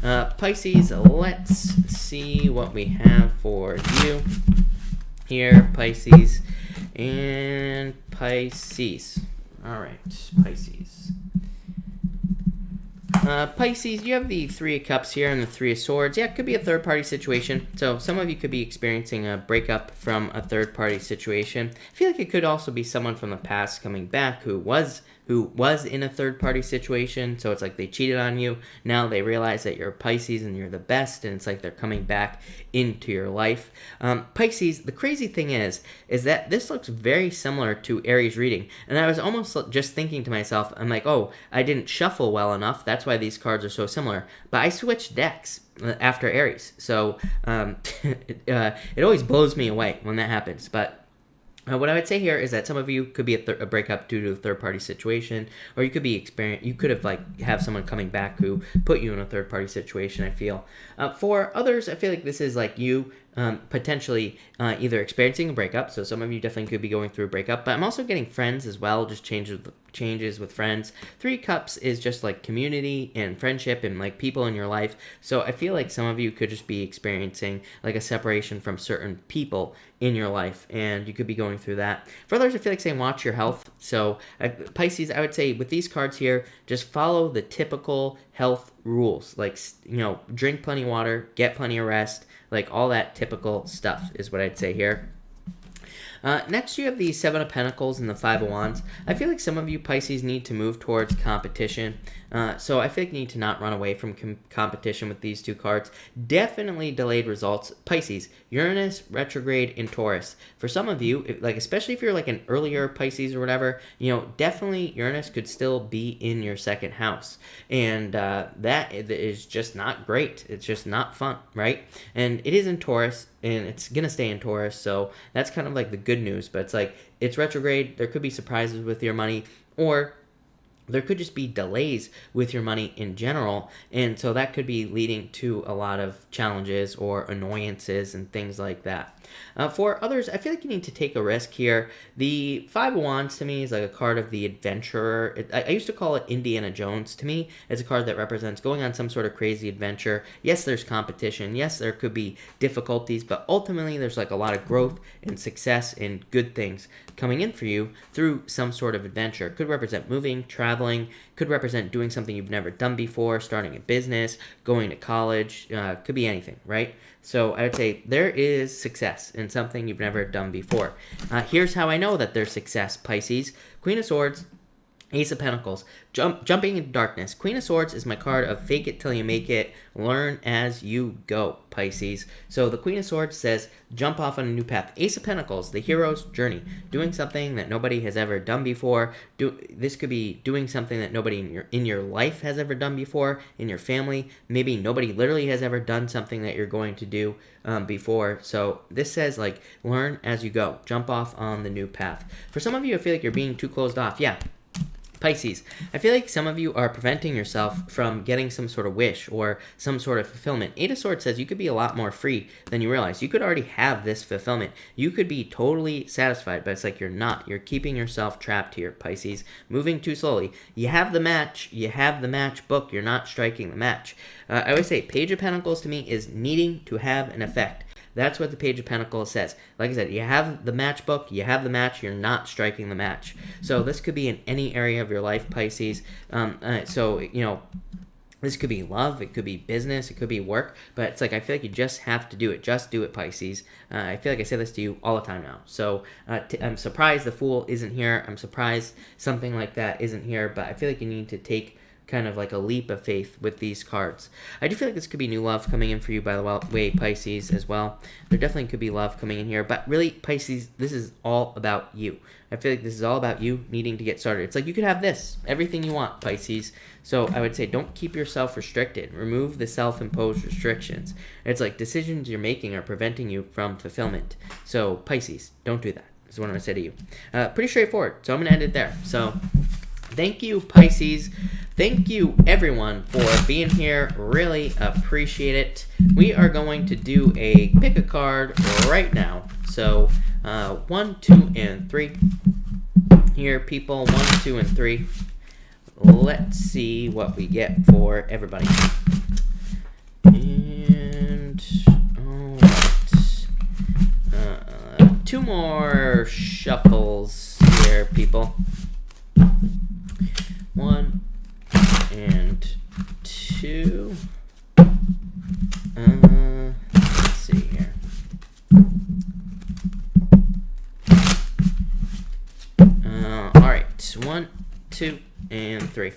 Speaker 1: Pisces, let's see what we have for you here, Pisces. And Pisces. All right, Pisces. Pisces, you have the Three of Cups here and the Three of Swords. Yeah, it could be a third-party situation. So some of you could be experiencing a breakup from a third-party situation. I feel like it could also be someone from the past coming back who was in a third-party situation. So it's like they cheated on you. Now they realize that you're Pisces and you're the best, and it's like they're coming back into your life. Pisces, the crazy thing is that this looks very similar to Aries reading. And I was almost just thinking to myself, I'm like, oh, I didn't shuffle well enough. That's why these cards are so similar. But I switched decks after Aries. So it always blows me away when that happens. But what I would say here is that some of you could be a breakup due to a third-party situation, or you could be you could have have someone coming back who put you in a third-party situation. I feel for others, I feel like this is like you potentially either experiencing a breakup. So some of you definitely could be going through a breakup, but I'm also getting friends as well, just changes with friends. Three Cups is just like community and friendship and like people in your life. So I feel like some of you could just be experiencing like a separation from certain people in your life, and you could be going through that. For others, I feel like saying watch your health. So Pisces, I would say with these cards here, just follow the typical health rules, like, drink plenty of water, get plenty of rest, like all that typical stuff is what I'd say here. Next, you have the Seven of Pentacles and the Five of Wands. I feel like some of you Pisces need to move towards competition. So I feel like you need to not run away from competition with these two cards. Definitely delayed results. Pisces, Uranus, retrograde, in Taurus. For some of you, especially if you're like an earlier Pisces or whatever, definitely Uranus could still be in your second house. And that is just not great. It's just not fun, right? And it is in Taurus, and it's going to stay in Taurus. So that's kind of like the good news. But it's like, it's retrograde. There could be surprises with your money, or there could just be delays with your money in general, and so that could be leading to a lot of challenges or annoyances and things like that. For others, I feel like you need to take a risk here. The Five of Wands to me is like a card of the adventurer. I used to call it Indiana Jones. To me, it's a card that represents going on some sort of crazy adventure. Yes, there's competition. Yes, there could be difficulties, but ultimately there's like a lot of growth and success and good things coming in for you through some sort of adventure. Could represent moving, traveling, could represent doing something you've never done before, starting a business, going to college, could be anything, right? So I would say there is success in something you've never done before. Here's how I know that there's success, Pisces. Queen of Swords, Ace of Pentacles, jumping into darkness. Queen of Swords is my card of fake it till you make it, learn as you go, Pisces. So the Queen of Swords says jump off on a new path. Ace of Pentacles, the hero's journey, doing something that nobody has ever done before. This could be doing something that nobody in your life has ever done before, in your family. Maybe nobody literally has ever done something that you're going to do before. So this says like learn as you go, jump off on the new path. For some of you, I feel like you're being too closed off. Yeah. Pisces, I feel like some of you are preventing yourself from getting some sort of wish or some sort of fulfillment. Eight of Swords says you could be a lot more free than you realize. You could already have this fulfillment. You could be totally satisfied, but it's like you're not. You're keeping yourself trapped here, Pisces, moving too slowly. You have the match. You have the match book. You're not striking the match. I would say Page of Pentacles to me is needing to have an effect. That's what the Page of Pentacles says. Like I said, you have the matchbook, you have the match, you're not striking the match. So this could be in any area of your life, Pisces. This could be love, it could be business, it could be work, but it's like I feel like you just have to do it. Just do it, Pisces. I feel like I say this to you all the time now. So I'm surprised the Fool isn't here. I'm surprised something like that isn't here, but I feel like you need to take kind of like a leap of faith with these cards. I do feel like this could be new love coming in for you, by the way, Pisces, as well. There definitely could be love coming in here, but really, Pisces, this is all about you. I feel like this is all about you needing to get started. It's like you could have this, everything you want, Pisces. So I would say don't keep yourself restricted. Remove the self-imposed restrictions. It's like decisions you're making are preventing you from fulfillment. So Pisces, don't do that. Is what I'm going to say to you. Pretty straightforward. So I'm going to end it there. So thank you, Pisces. Thank you, everyone, for being here. Really appreciate it. We are going to do a pick a card right now. So 1, 2, and 3. Here, people. 1, 2, and 3. Let's see what we get for everybody. And all right. 2 more shuffles here, people. 1 and 2. Let's see here. All right. 1, 2, and 3.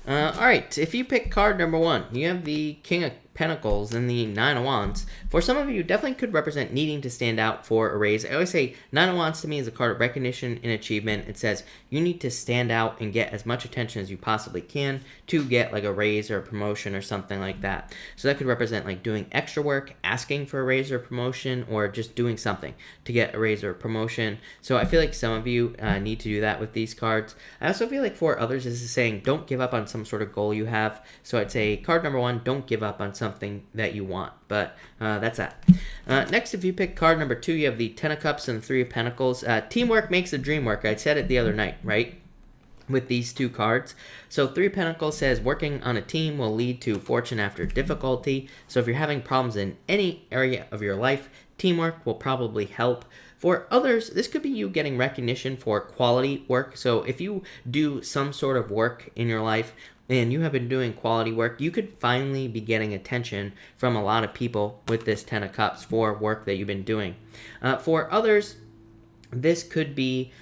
Speaker 1: All right. If you pick card number 1, you have the King of Pentacles and the 9 of Wands. For some of you, definitely could represent needing to stand out for a raise. I always say 9 of Wands to me is a card of recognition and achievement. It says you need to stand out and get as much attention as you possibly can to get like a raise or a promotion or something like that. So that could represent like doing extra work, asking for a raise or a promotion, or just doing something to get a raise or a promotion. So I feel like some of you need to do that with these cards. I also feel like for others, this is saying don't give up on some sort of goal you have. So I'd say card number 1, don't give up on something that you want. But that's that. Next, if you pick card number 2, you have the 10 of Cups and the 3 of Pentacles. Teamwork makes the dream work. I said it the other night, right? With these 2 cards. So 3 of Pentacles says working on a team will lead to fortune after difficulty. So if you're having problems in any area of your life, teamwork will probably help. For others, this could be you getting recognition for quality work. So if you do some sort of work in your life and you have been doing quality work, you could finally be getting attention from a lot of people with this 10 of Cups for work that you've been doing. For others, this could be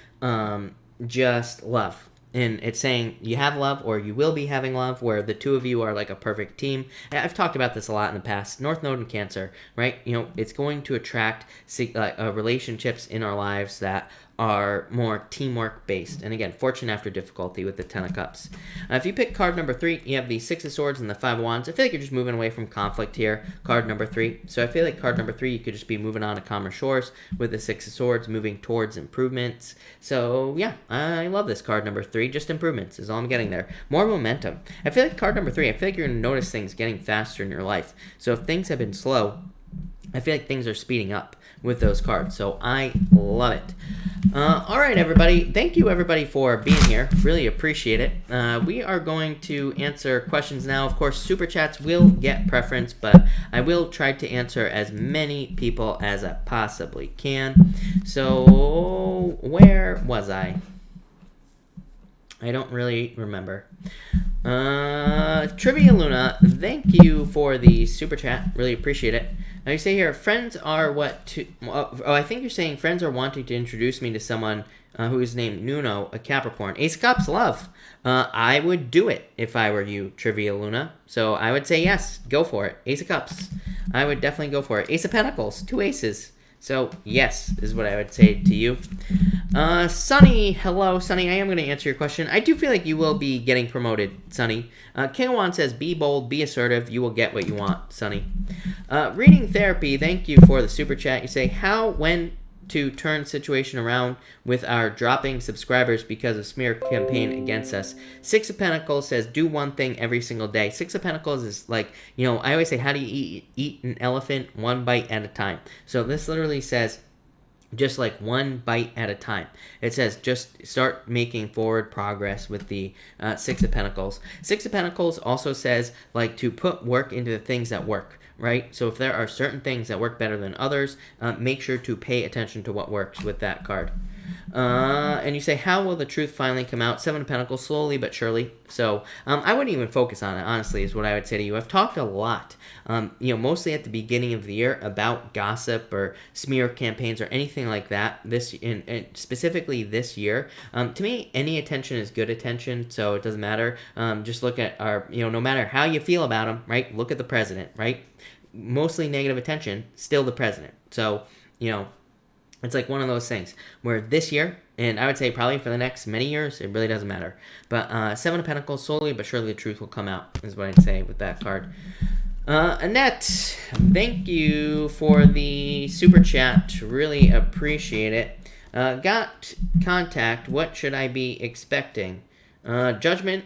Speaker 1: just love. And it's saying you have love or you will be having love, where the 2 of you are like a perfect team. I've talked about this a lot in the past. North Node and Cancer, right? You know, it's going to attract relationships in our lives that are more teamwork based. And again, fortune after difficulty with the 10 of Cups. If you pick card number 3, you have the 6 of Swords and the 5 of Wands. I feel like you're just moving away from conflict here, card number 3. So I feel like card number 3, you could just be moving on to calmer shores with the 6 of Swords, moving towards improvements. So yeah, I love this card number 3. Just improvements is all I'm getting there. More momentum. I feel like card number 3, I feel like you're going to notice things getting faster in your life. So if things have been slow, I feel like things are speeding up with those cards. So I love it. All right, everybody. Thank you, everybody, for being here. Really appreciate it. We are going to answer questions now. Of course, Super Chats will get preference, but I will try to answer as many people as I possibly can. So where was I? I don't really remember. Trivia Luna, thank you for the Super Chat. Really appreciate it. Now you say here, friends are what to... Oh, I think you're saying friends are wanting to introduce me to someone who is named Minnow, a Capricorn. Ace of Cups, love. I would do it if I were you, Trivia Luna. So I would say yes, go for it. Ace of Cups. I would definitely go for it. Ace of Pentacles, 2 aces. So, yes, is what I would say to you. Sunny, hello, Sunny. I am going to answer your question. I do feel like you will be getting promoted, Sunny. King of Wands says, be bold, be assertive. You will get what you want, Sunny. Reading Therapy, thank you for the super chat. You say, when to turn situation around with our dropping subscribers because of smear campaign against us. 6 of Pentacles says, do one thing every single day. 6 of Pentacles is like, you know, I always say, how do you eat an elephant? One bite at a time. So this literally says, just like one bite at a time. It says just start making forward progress with the Six of Pentacles. Six of Pentacles also says like to put work into the things that work, right? So if there are certain things that work better than others, make sure to pay attention to what works with that card. And you say, how will the truth finally come out? Seven of Pentacles, slowly but surely. So I wouldn't even focus on it, honestly, is what I would say to you. I've talked a lot, mostly at the beginning of the year about gossip or smear campaigns or anything like that. Specifically this year, to me, any attention is good attention, so it doesn't matter. Just look at no matter how you feel about him, right? Look at the president, right? Mostly negative attention, still the president. So, it's like one of those things where this year, and I would say probably for the next many years, it really doesn't matter. But Seven of Pentacles, slowly but surely the truth will come out, is what I'd say with that card. Annette, thank you for the super chat. Really appreciate it. Got contact. What should I be expecting? Judgment.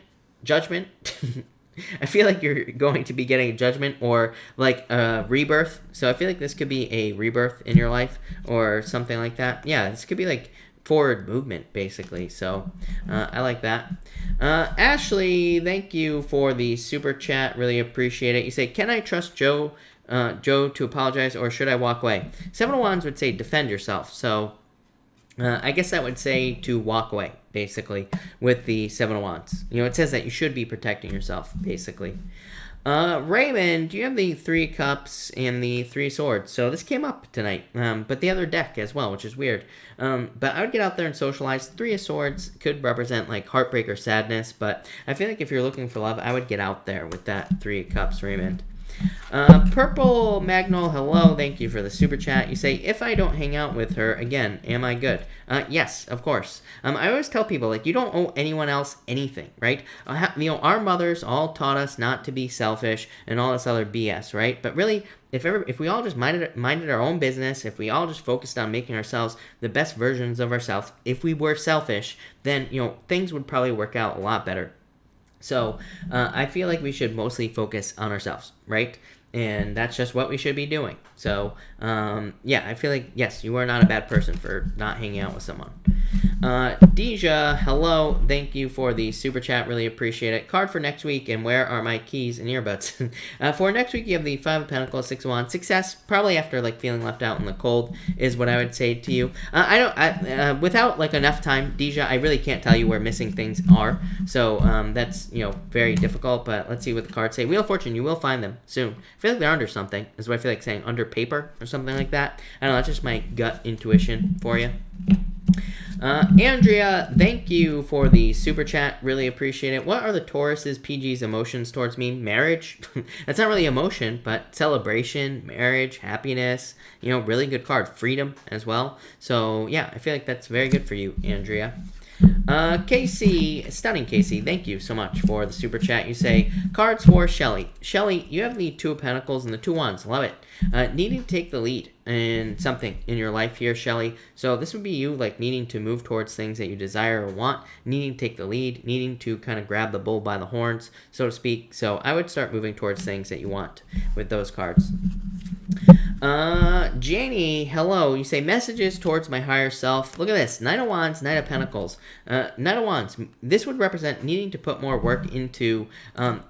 Speaker 1: I feel like you're going to be getting a judgment or like a rebirth. So I feel like this could be a rebirth in your life or something like that. Yeah, this could be like forward movement, basically. So I like that. Ashley, thank you for the super chat. Really appreciate it. You say, can I trust Joe to apologize or should I walk away? Seven of Wands would say defend yourself. So I guess that would say to walk away, basically, with the Seven of Wands. It says that you should be protecting yourself, basically. Raymond, you have the Three Cups and the Three Swords. So this came up tonight, but the other deck as well, which is weird. But I would get out there and socialize. Three of Swords could represent like heartbreak or sadness, but I feel like if you're looking for love, I would get out there with that Three of Cups, Raymond. Purple Magnol, hello, thank you for the super chat. You say, if I don't hang out with her again, am I good? Yes, of course. I always tell people, like, you don't owe anyone else anything, right? Our mothers all taught us not to be selfish and all this other BS, right? But really, if we all just minded our own business, if we all just focused on making ourselves the best versions of ourselves, if we were selfish, then, things would probably work out a lot better. So I feel like we should mostly focus on ourselves, right? And that's just what we should be doing. So, I feel like, yes, you are not a bad person for not hanging out with someone. Deja, hello. Thank you for the super chat. Really appreciate it. Card for next week, and where are my keys and earbuds? For next week, you have the Five of Pentacles, Six of Wands. Success, probably after, like, feeling left out in the cold, is what I would say to you. Without, like, enough time, Deja, I really can't tell you where missing things are. So, that's, very difficult, but let's see what the cards say. Wheel of Fortune, you will find them soon. I feel like they're under something, is what I feel like saying, under paper or something like that. I don't know, that's just my gut intuition for you. Andrea, thank you for the super chat. Really appreciate it. What are the Taurus's PG's emotions towards me? Marriage? That's not really emotion, but celebration, marriage, happiness. Really good card. Freedom as well. So, yeah, I feel like that's very good for you, Andrea. Casey, stunning Casey, thank you so much for the super chat. You say, cards for Shelly. Shelly, you have the Two of Pentacles and the Two Wands. Love it. Needing to take the lead in something in your life here, Shelly. So this would be you, like, needing to move towards things that you desire or want, needing to take the lead, needing to kind of grab the bull by the horns, so to speak. So I would start moving towards things that you want with those cards. Janie, hello. You say messages towards my higher self. Look at this. Knight of Wands, Knight of Pentacles. Knight of Wands. This would represent needing to put more work into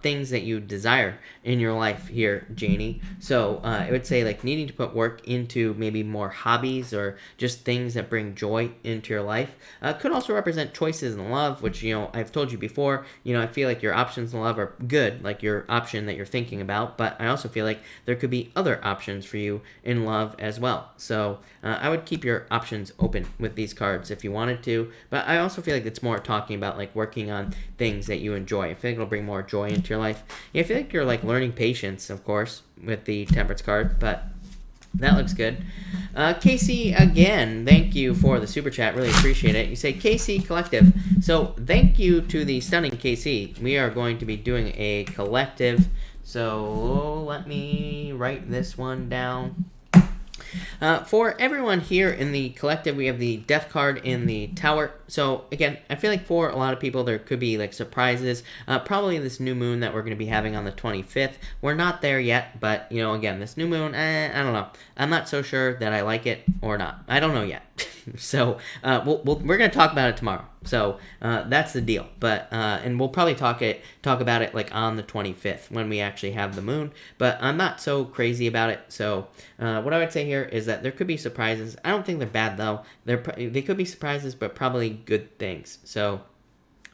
Speaker 1: things that you desire in your life here, Janie. So it would say like needing to put work into maybe more hobbies or just things that bring joy into your life. Could also represent choices in love, which, I've told you before, I feel like your options in love are good, like your option that you're thinking about, but I also feel like there could be other options for you in love as well. So I would keep your options open with these cards if you wanted to, but I also feel like it's more talking about like working on things that you enjoy. I feel like it'll bring more joy into your life. I feel like you're like learning patience, of course, with the Temperance card, but that looks good. Casey, again, thank you for the super chat. Really appreciate it. You say Casey Collective. So thank you to the stunning Casey. We are going to be doing a collective. So let me write this one down. For everyone here in the collective, we have the Death card in the Tower. So again, I feel like for a lot of people, there could be like surprises. Probably this new moon that we're going to be having on the 25th. We're not there yet, but you know, again, this new moon, I don't know. I'm not so sure that I like it or not. I don't know yet. So we're going to talk about it tomorrow. So that's the deal. But and we'll probably talk about it like on the 25th when we actually have the moon. But I'm not so crazy about it. So what I would say here is that there could be surprises. I don't think they're bad though. They could be surprises, but probably good things. So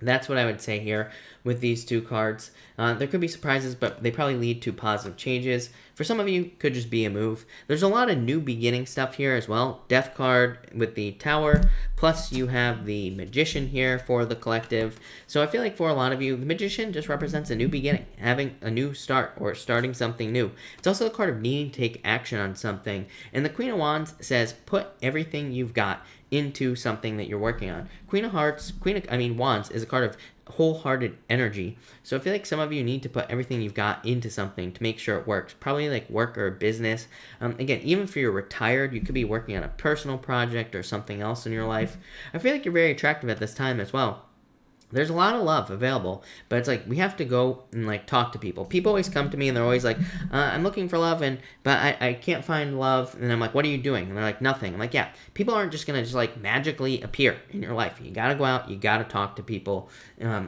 Speaker 1: that's what I would say here with these two cards. There could be surprises, but they probably lead to positive changes. For some of you, could just be a move. There's a lot of new beginning stuff here as well. Death card with the Tower, plus you have the Magician here for the collective. So I feel like for a lot of you, the Magician just represents a new beginning, having a new start or starting something new. It's also a card of needing to take action on something. And the Queen of Wands says, put everything you've got into something that you're working on. Wands is a card of wholehearted energy. So I feel like some of you need to put everything you've got into something to make sure it works. Probably like work or business. Again, even if you're retired, you could be working on a personal project or something else in your life. I feel like you're very attractive at this time as well. There's a lot of love available, but it's like we have to go and like talk to people. People always come to me and they're always like, I'm looking for love, but I can't find love. And I'm like, what are you doing? And they're like, nothing. I'm like, yeah, people aren't just going to just like magically appear in your life. You got to go out. You got to talk to people,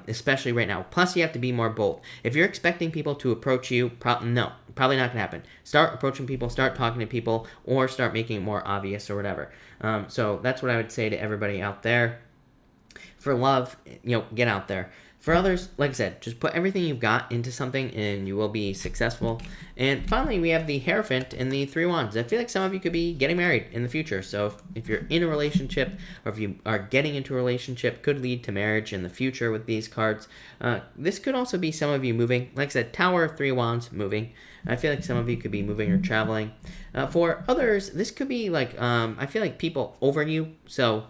Speaker 1: especially right now. Plus, you have to be more bold. If you're expecting people to approach you, no, probably not going to happen. Start approaching people, start talking to people, or start making it more obvious or whatever. So that's what I would say to everybody out there. For love, get out there. For others, like I said, just put everything you've got into something and you will be successful. And finally, we have the Hierophant and the Three Wands. I feel like some of you could be getting married in the future. So if you're in a relationship or if you are getting into a relationship, could lead to marriage in the future with these cards. This could also be some of you moving. Like I said, Tower, Three Wands, moving. I feel like some of you could be moving or traveling. For others, this could be like, I feel like people over you. So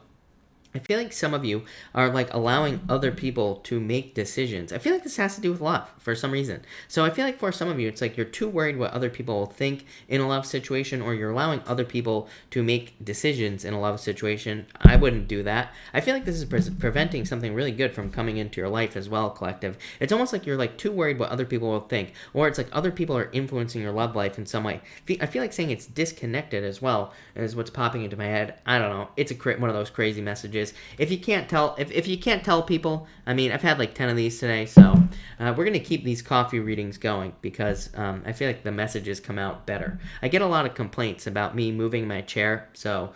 Speaker 1: I feel like some of you are like allowing other people to make decisions. I feel like this has to do with love for some reason. So I feel like for some of you, it's like you're too worried what other people will think in a love situation, or you're allowing other people to make decisions in a love situation. I wouldn't do that. I feel like this is preventing something really good from coming into your life as well, collective. It's almost like you're like too worried what other people will think, or it's like other people are influencing your love life in some way. I feel like saying it's disconnected as well is what's popping into my head. I don't know. It's one of those crazy messages. If you can't tell people, I mean, I've had like 10 of these today, so we're gonna keep these coffee readings going because I feel like the messages come out better. I get a lot of complaints about me moving my chair, so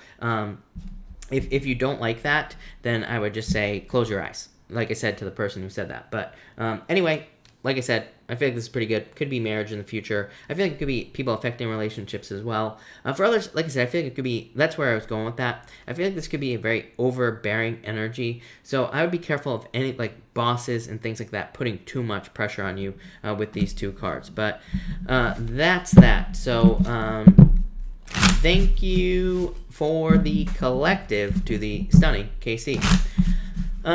Speaker 1: if you don't like that, then I would just say close your eyes, like I said to the person who said that. But anyway, like I said, I feel like this is pretty good. Could be marriage in the future. I feel like it could be people affecting relationships as well. For others, like I said, I feel like it could be, that's where I was going with that. I feel like this could be a very overbearing energy. So I would be careful of any like bosses and things like that putting too much pressure on you with these two cards. But that's that. So thank you for the collective to the stunning KC.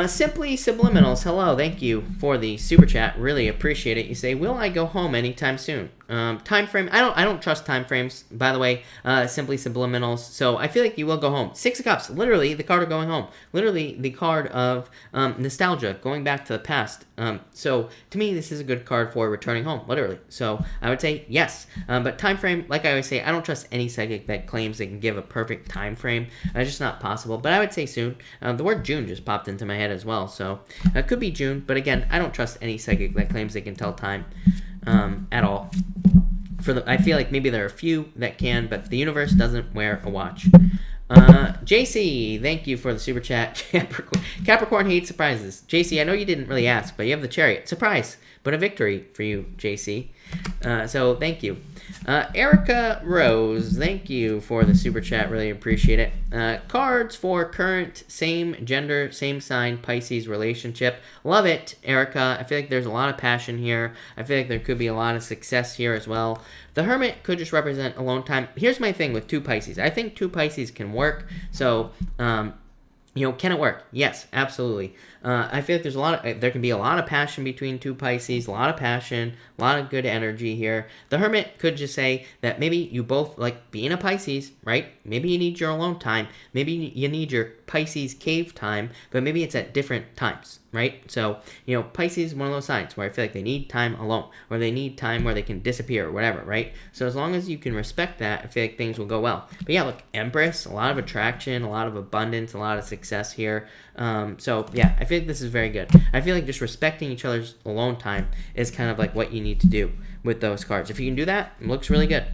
Speaker 1: Simply Subliminals, hello, thank you for the super chat, really appreciate it. You say, will I go home anytime soon? Time frame, I don't trust time frames, by the way, Simply Subliminals, so I feel like you will go home. Six of Cups, literally the card of going home, literally the card of nostalgia, going back to the past. So to me, this is a good card for returning home, literally. So I would say yes, but time frame, like I always say, I don't trust any psychic that claims they can give a perfect time frame. It's just not possible, but I would say soon. The word June just popped into my head as well, so it could be June, but again, I don't trust any psychic that claims they can tell time at all. I feel like maybe there are a few that can, but the universe doesn't wear a watch. JC, thank you for the super chat. Capricorn hates surprises. JC, I know you didn't really ask, but you have the Chariot. Surprise, but a victory for you, JC. So thank you. Erica Rose, thank you for the super chat. Really appreciate it. Cards for current same gender, same sign Pisces relationship. Love it, Erica. I feel like there's a lot of passion here. I feel like there could be a lot of success here as well. The Hermit could just represent alone time. Here's my thing with two Pisces. I think two Pisces can work. So, You know, can it work? Yes, absolutely. I feel like there can be a lot of passion between two Pisces, a lot of passion, a lot of good energy here. The Hermit could just say that maybe you both, like being a Pisces, right? Maybe you need your alone time. Maybe you need your Pisces cave time, but maybe it's at different times, right? So, you know, Pisces is one of those signs where I feel like they need time alone, or they need time where they can disappear or whatever, right? So as long as you can respect that, I feel like things will go well. But yeah, look, Empress, a lot of attraction, a lot of abundance, a lot of success here. So yeah, I feel like this is very good. I feel like just respecting each other's alone time is kind of like what you need to do with those cards. If you can do that, it looks really good.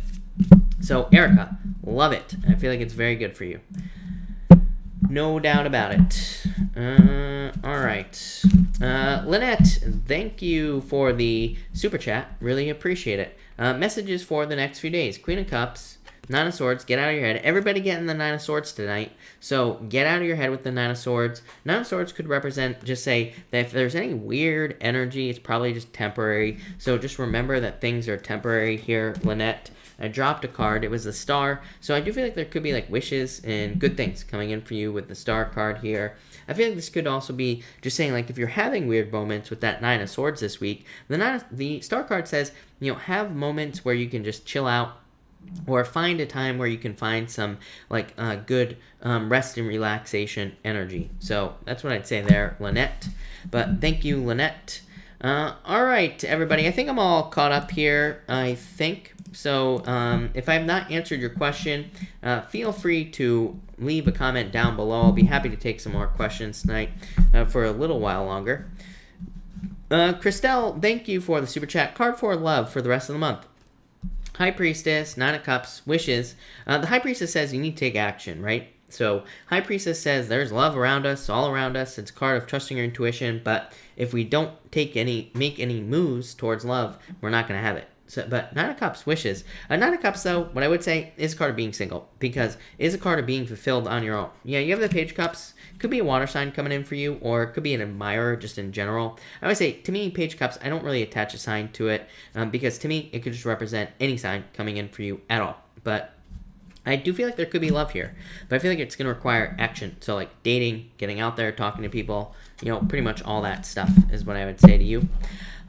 Speaker 1: So Erica, love it. I feel like it's very good for you. No doubt about it. All right. Lynette, thank you for the super chat. Really appreciate it. Messages for the next few days. Queen of Cups, Nine of Swords, get out of your head. Everybody getting the Nine of Swords tonight. So get out of your head with the Nine of Swords. Nine of Swords could represent, just say that if there's any weird energy, it's probably just temporary. So just remember that things are temporary here, Lynette. I dropped a card. It was the Star. So I do feel like there could be like wishes and good things coming in for you with the Star card here. I feel like this could also be just saying, like, if you're having weird moments with that Nine of Swords this week, the Star card says, you know, have moments where you can just chill out, or find a time where you can find some like good rest and relaxation energy. So that's what I'd say there, Lynette. But thank you, Lynette. All right, everybody. I think I'm all caught up here, I think. So if I have not answered your question, feel free to leave a comment down below. I'll be happy to take some more questions tonight for a little while longer. Christelle, thank you for the super chat. Card for love for the rest of the month. High Priestess, Nine of Cups, wishes. The High Priestess says you need to take action, right? So High Priestess says there's love around us, all around us. It's a card of trusting your intuition, but if we don't make any moves towards love, we're not going to have it. So, but Nine of Cups, wishes. Nine of Cups, though, what I would say is a card of being single, because it is a card of being fulfilled on your own. Yeah, you have the Page of Cups. Could be a water sign coming in for you, or it could be an admirer just in general. I would say, to me, Page of Cups, I don't really attach a sign to it, because to me, it could just represent any sign coming in for you at all. But I do feel like there could be love here, but I feel like it's going to require action. So like dating, getting out there, talking to people, you know, pretty much all that stuff is what I would say to you.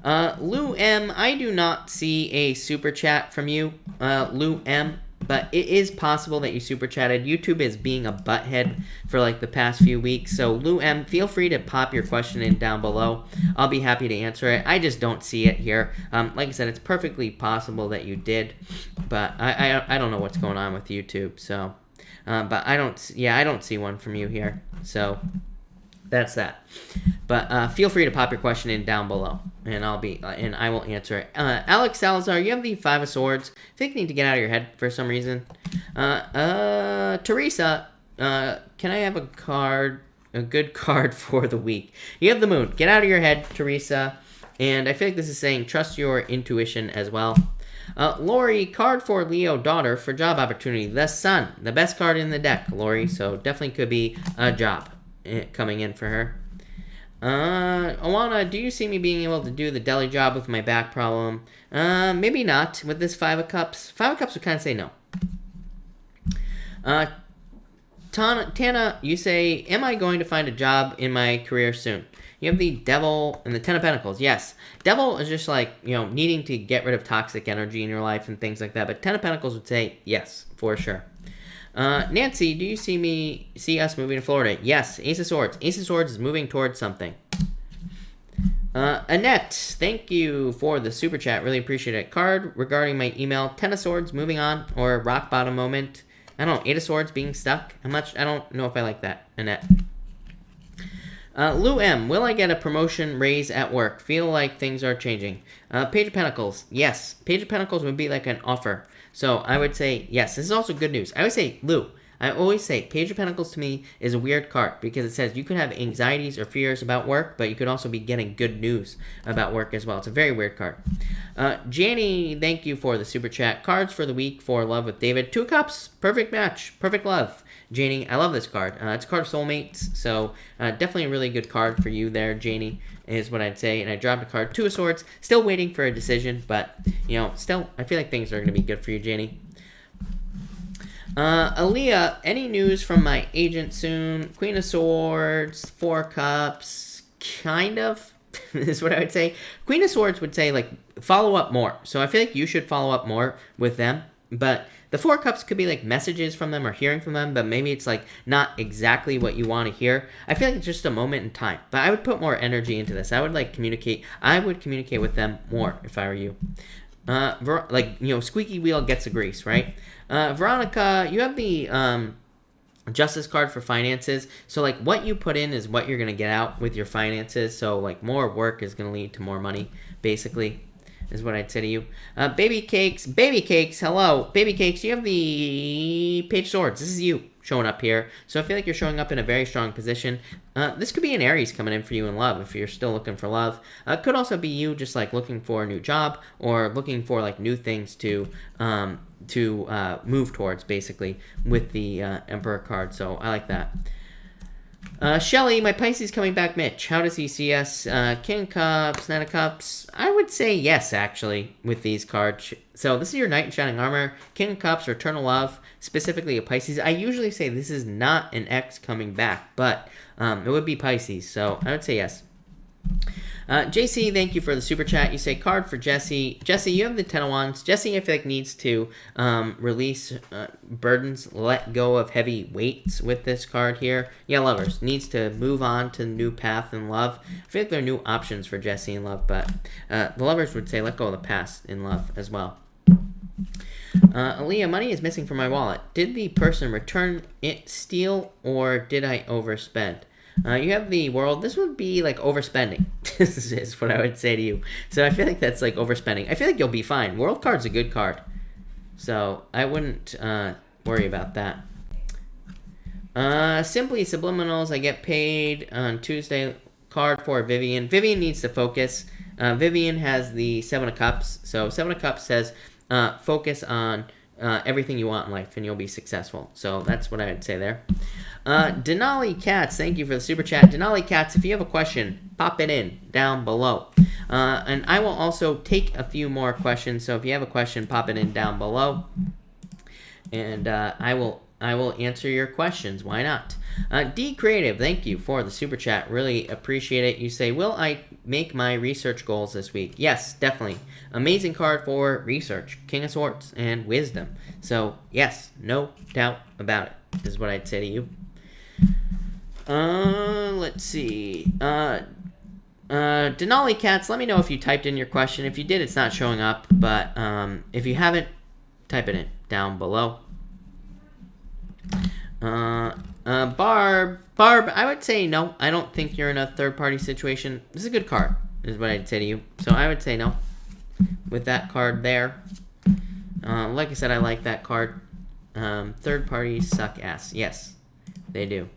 Speaker 1: Lou M, I do not see a super chat from you, Lou M, but it is possible that you super chatted. YouTube is being a butthead for like the past few weeks. So Lou M, feel free to pop your question in down below. I'll be happy to answer it. I just don't see it here. Like I said, it's perfectly possible that you did, but I don't know what's going on with YouTube. So, but I don't see one from you here. So that's that. But feel free to pop your question in down below, and I will answer it. Alex Salazar, you have the Five of Swords. I think you need to get out of your head for some reason. Teresa, can I have a good card for the week? You have the Moon. Get out of your head, Teresa. And I feel like this is saying trust your intuition as well. Lori, card for Leo, daughter, for job opportunity. The Sun, the best card in the deck, Lori. So definitely could be a job coming in for her. Alana, do you see me being able to do the deli job with my back problem? Maybe not with this Five of Cups. Five of Cups would kind of say no. Tana, you say, am I going to find a job in my career soon? You have the Devil and the Ten of Pentacles. Yes. Devil is just like, you know, needing to get rid of toxic energy in your life and things like that. But Ten of Pentacles would say yes, for sure. Nancy, do you see us moving to Florida? Yes. Ace of Swords. Ace of Swords is moving towards something. Annette, thank you for the super chat. Really appreciate it. Card regarding my email. Ten of Swords, moving on, or rock bottom moment. I don't know. Eight of Swords, being stuck. I don't know if I like that, Annette. Lou M, will I get a promotion raise at work? Feel like things are changing. Page of Pentacles. Yes. Page of Pentacles would be like an offer. So I would say, yes, this is also good news. I would say, Lou, I always say Page of Pentacles to me is a weird card because it says you could have anxieties or fears about work, but you could also be getting good news about work as well. It's a very weird card. Janie, thank you for the super chat. Cards for the week for Love with David. Two of Cups, perfect match, perfect love. Janie, I love this card. It's a card of soulmates, so definitely a really good card for you there, Janie, is what I'd say. And I dropped a card, Two of Swords, still waiting for a decision, but, you know, still, I feel like things are going to be good for you, Janie. Aaliyah, any news from my agent soon? Queen of Swords, Four Cups, kind of, is what I would say. Queen of Swords would say, like, follow up more. So I feel like you should follow up more with them. But the Four Cups could be, like, messages from them or hearing from them, but maybe it's, like, not exactly what you want to hear. I feel like it's just a moment in time. But I would put more energy into this. I would, like, communicate. I would communicate with them more if I were you. Squeaky wheel gets a grease, right? Veronica, you have the Justice card for finances. So, like, what you put in is what you're going to get out with your finances. So, like, more work is going to lead to more money, basically, is what I'd say to you. Baby Cakes, hello. Baby Cakes, you have the Page of Swords. This is you showing up here. So I feel like you're showing up in a very strong position. This could be an Aries coming in for you in love if you're still looking for love. Could also be you just, like, looking for a new job or looking for, like, new things to move towards, basically, with the Emperor card. So I like that. Shelly, my Pisces coming back, Mitch. How does he see us? King of Cups, Knight of Cups. I would say yes, actually, with these cards. So this is your Knight in Shining Armor. King of Cups, Eternal Love, specifically a Pisces. I usually say this is not an X coming back, but it would be Pisces. So I would say yes. JC, thank you for the super chat. You say card for Jesse. Jesse, you have the Ten of Wands. Jesse, I feel like, needs to release burdens, let go of heavy weights with this card here. Yeah, lovers, needs to move on to the new path in love. I feel like there are new options for Jesse in love, but the lovers would say let go of the past in love as well. Aaliyah, money is missing from my wallet. Did the person return it, steal, or did I overspend? You have the World. This would be, like, overspending. This is what I would say to you. So I feel like that's, like, overspending. I feel like you'll be fine. World card's a good card. So I wouldn't worry about that. Simply Subliminals. I get paid on Tuesday. Card for Vivian. Vivian needs to focus. Vivian has the Seven of Cups. So Seven of Cups says focus on everything you want in life and you'll be successful. So that's what I would say there. Denali Cats, thank you for the super chat. Denali Cats, if you have a question, pop it in down below. And I will also take a few more questions. So if you have a question, pop it in down below. And I will answer your questions. Why not? D Creative, thank you for the super chat. Really appreciate it. You say, will I make my research goals this week? Yes, definitely. Amazing card for research. King of Swords and Wisdom. So, yes, no doubt about it, is what I'd say to you. Let's see. Denali Cats, let me know if you typed in your question. If you did, it's not showing up. But if you haven't, type it in down below. Barb, I would say no. I don't think you're in a third-party situation. This is a good card, is what I'd say to you. So I would say no with that card there. Like I said, I like that card. Third parties suck ass. Yes, they do.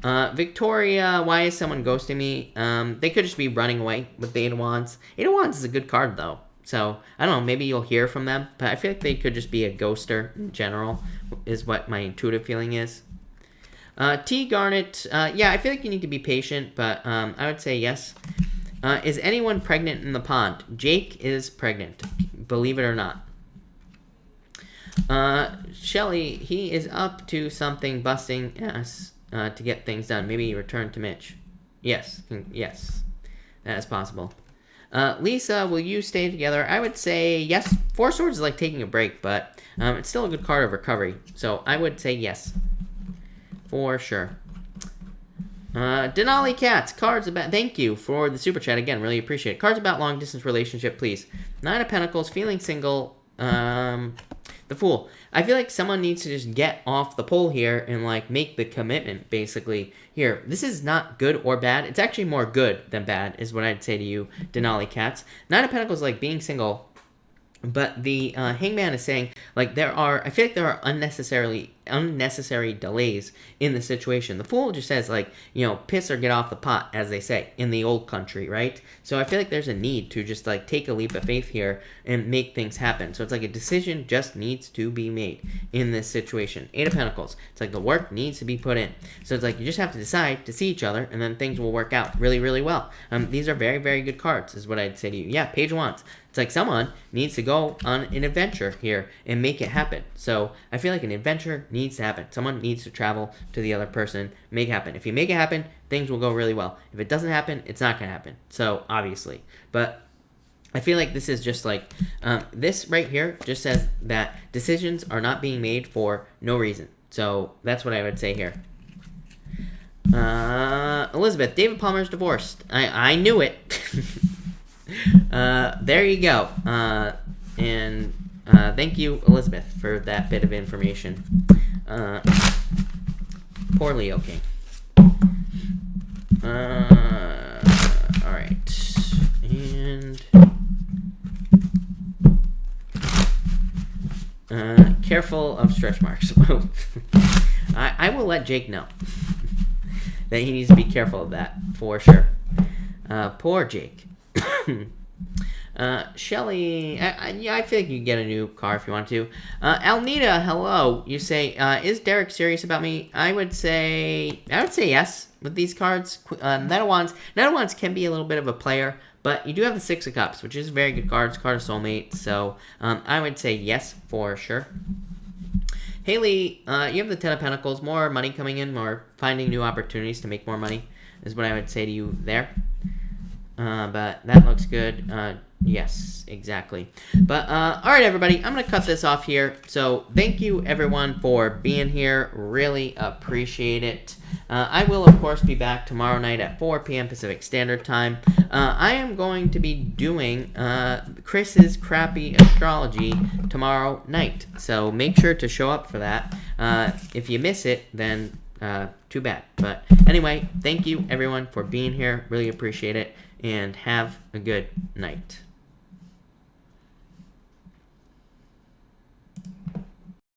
Speaker 1: Victoria, why is someone ghosting me? They could just be running away with the Eight of Wands. Eight of Wands is a good card, though. So, I don't know, maybe you'll hear from them. But I feel like they could just be a ghoster in general, is what my intuitive feeling is. T. Garnet, yeah, I feel like you need to be patient, but I would say yes. Is anyone pregnant in the pond? Jake is pregnant, believe it or not. Shelly, he is up to something busting ass to get things done. Maybe return to Mitch. Yes, that is possible. Lisa, will you stay together? I would say yes. Four Swords is like taking a break, but it's still a good card of recovery. So I would say yes. For sure. Denali Cats, cards about... Thank you for the super chat again. Really appreciate it. Cards about long-distance relationship, please. Nine of Pentacles, feeling single. The Fool. I feel like someone needs to just get off the pole here and, like, make the commitment, basically. Here, this is not good or bad. It's actually more good than bad, is what I'd say to you, Denali Cats. Nine of Pentacles, like, being single, but the Hangman is saying, like, I feel like there are unnecessarily unnecessary delays in the situation. The Fool just says, like, you know, piss or get off the pot, as they say in the old country, right? So I feel like there's a need to just, like, take a leap of faith here and make things happen. So it's like a decision just needs to be made in this situation. Eight of Pentacles. It's like the work needs to be put in. So it's like you just have to decide to see each other, and then things will work out really, really well. These are very, very good cards, is what I'd say to you. Yeah, Page of Wands. It's like someone needs to go on an adventure here and make it happen. So I feel like an adventure needs to happen. Someone needs to travel to the other person, make it happen. If you make it happen, things will go really well. If it doesn't happen, it's not going to happen. So obviously. But I feel like this is just like, this right here just says that decisions are not being made for no reason. So that's what I would say here. Elizabeth, David Palmer's divorced. I knew it. There you go. And thank you, Elizabeth, for that bit of information. Poor Leo King. Alright. And careful of stretch marks. I will let Jake know that he needs to be careful of that, for sure. Poor Jake. Shelly, yeah, I feel like you can get a new car if you want to. Alnita, hello. You say, is Derek serious about me? I would say yes with these cards. Knight of Wands can be a little bit of a player, but you do have the Six of Cups, which is a very good card. It's card of soulmate, so I would say yes for sure. Haley, you have the Ten of Pentacles. More money coming in, more finding new opportunities to make more money is what I would say to you there. But that looks good. Yes, exactly. But, all right, everybody, I'm going to cut this off here. So thank you, everyone, for being here. Really appreciate it. I will, of course, be back tomorrow night at 4 p.m. Pacific Standard Time. I am going to be doing Chris's Crappy Astrology tomorrow night. So make sure to show up for that. If you miss it, then too bad. But anyway, thank you, everyone, for being here. Really appreciate it. And have a good night.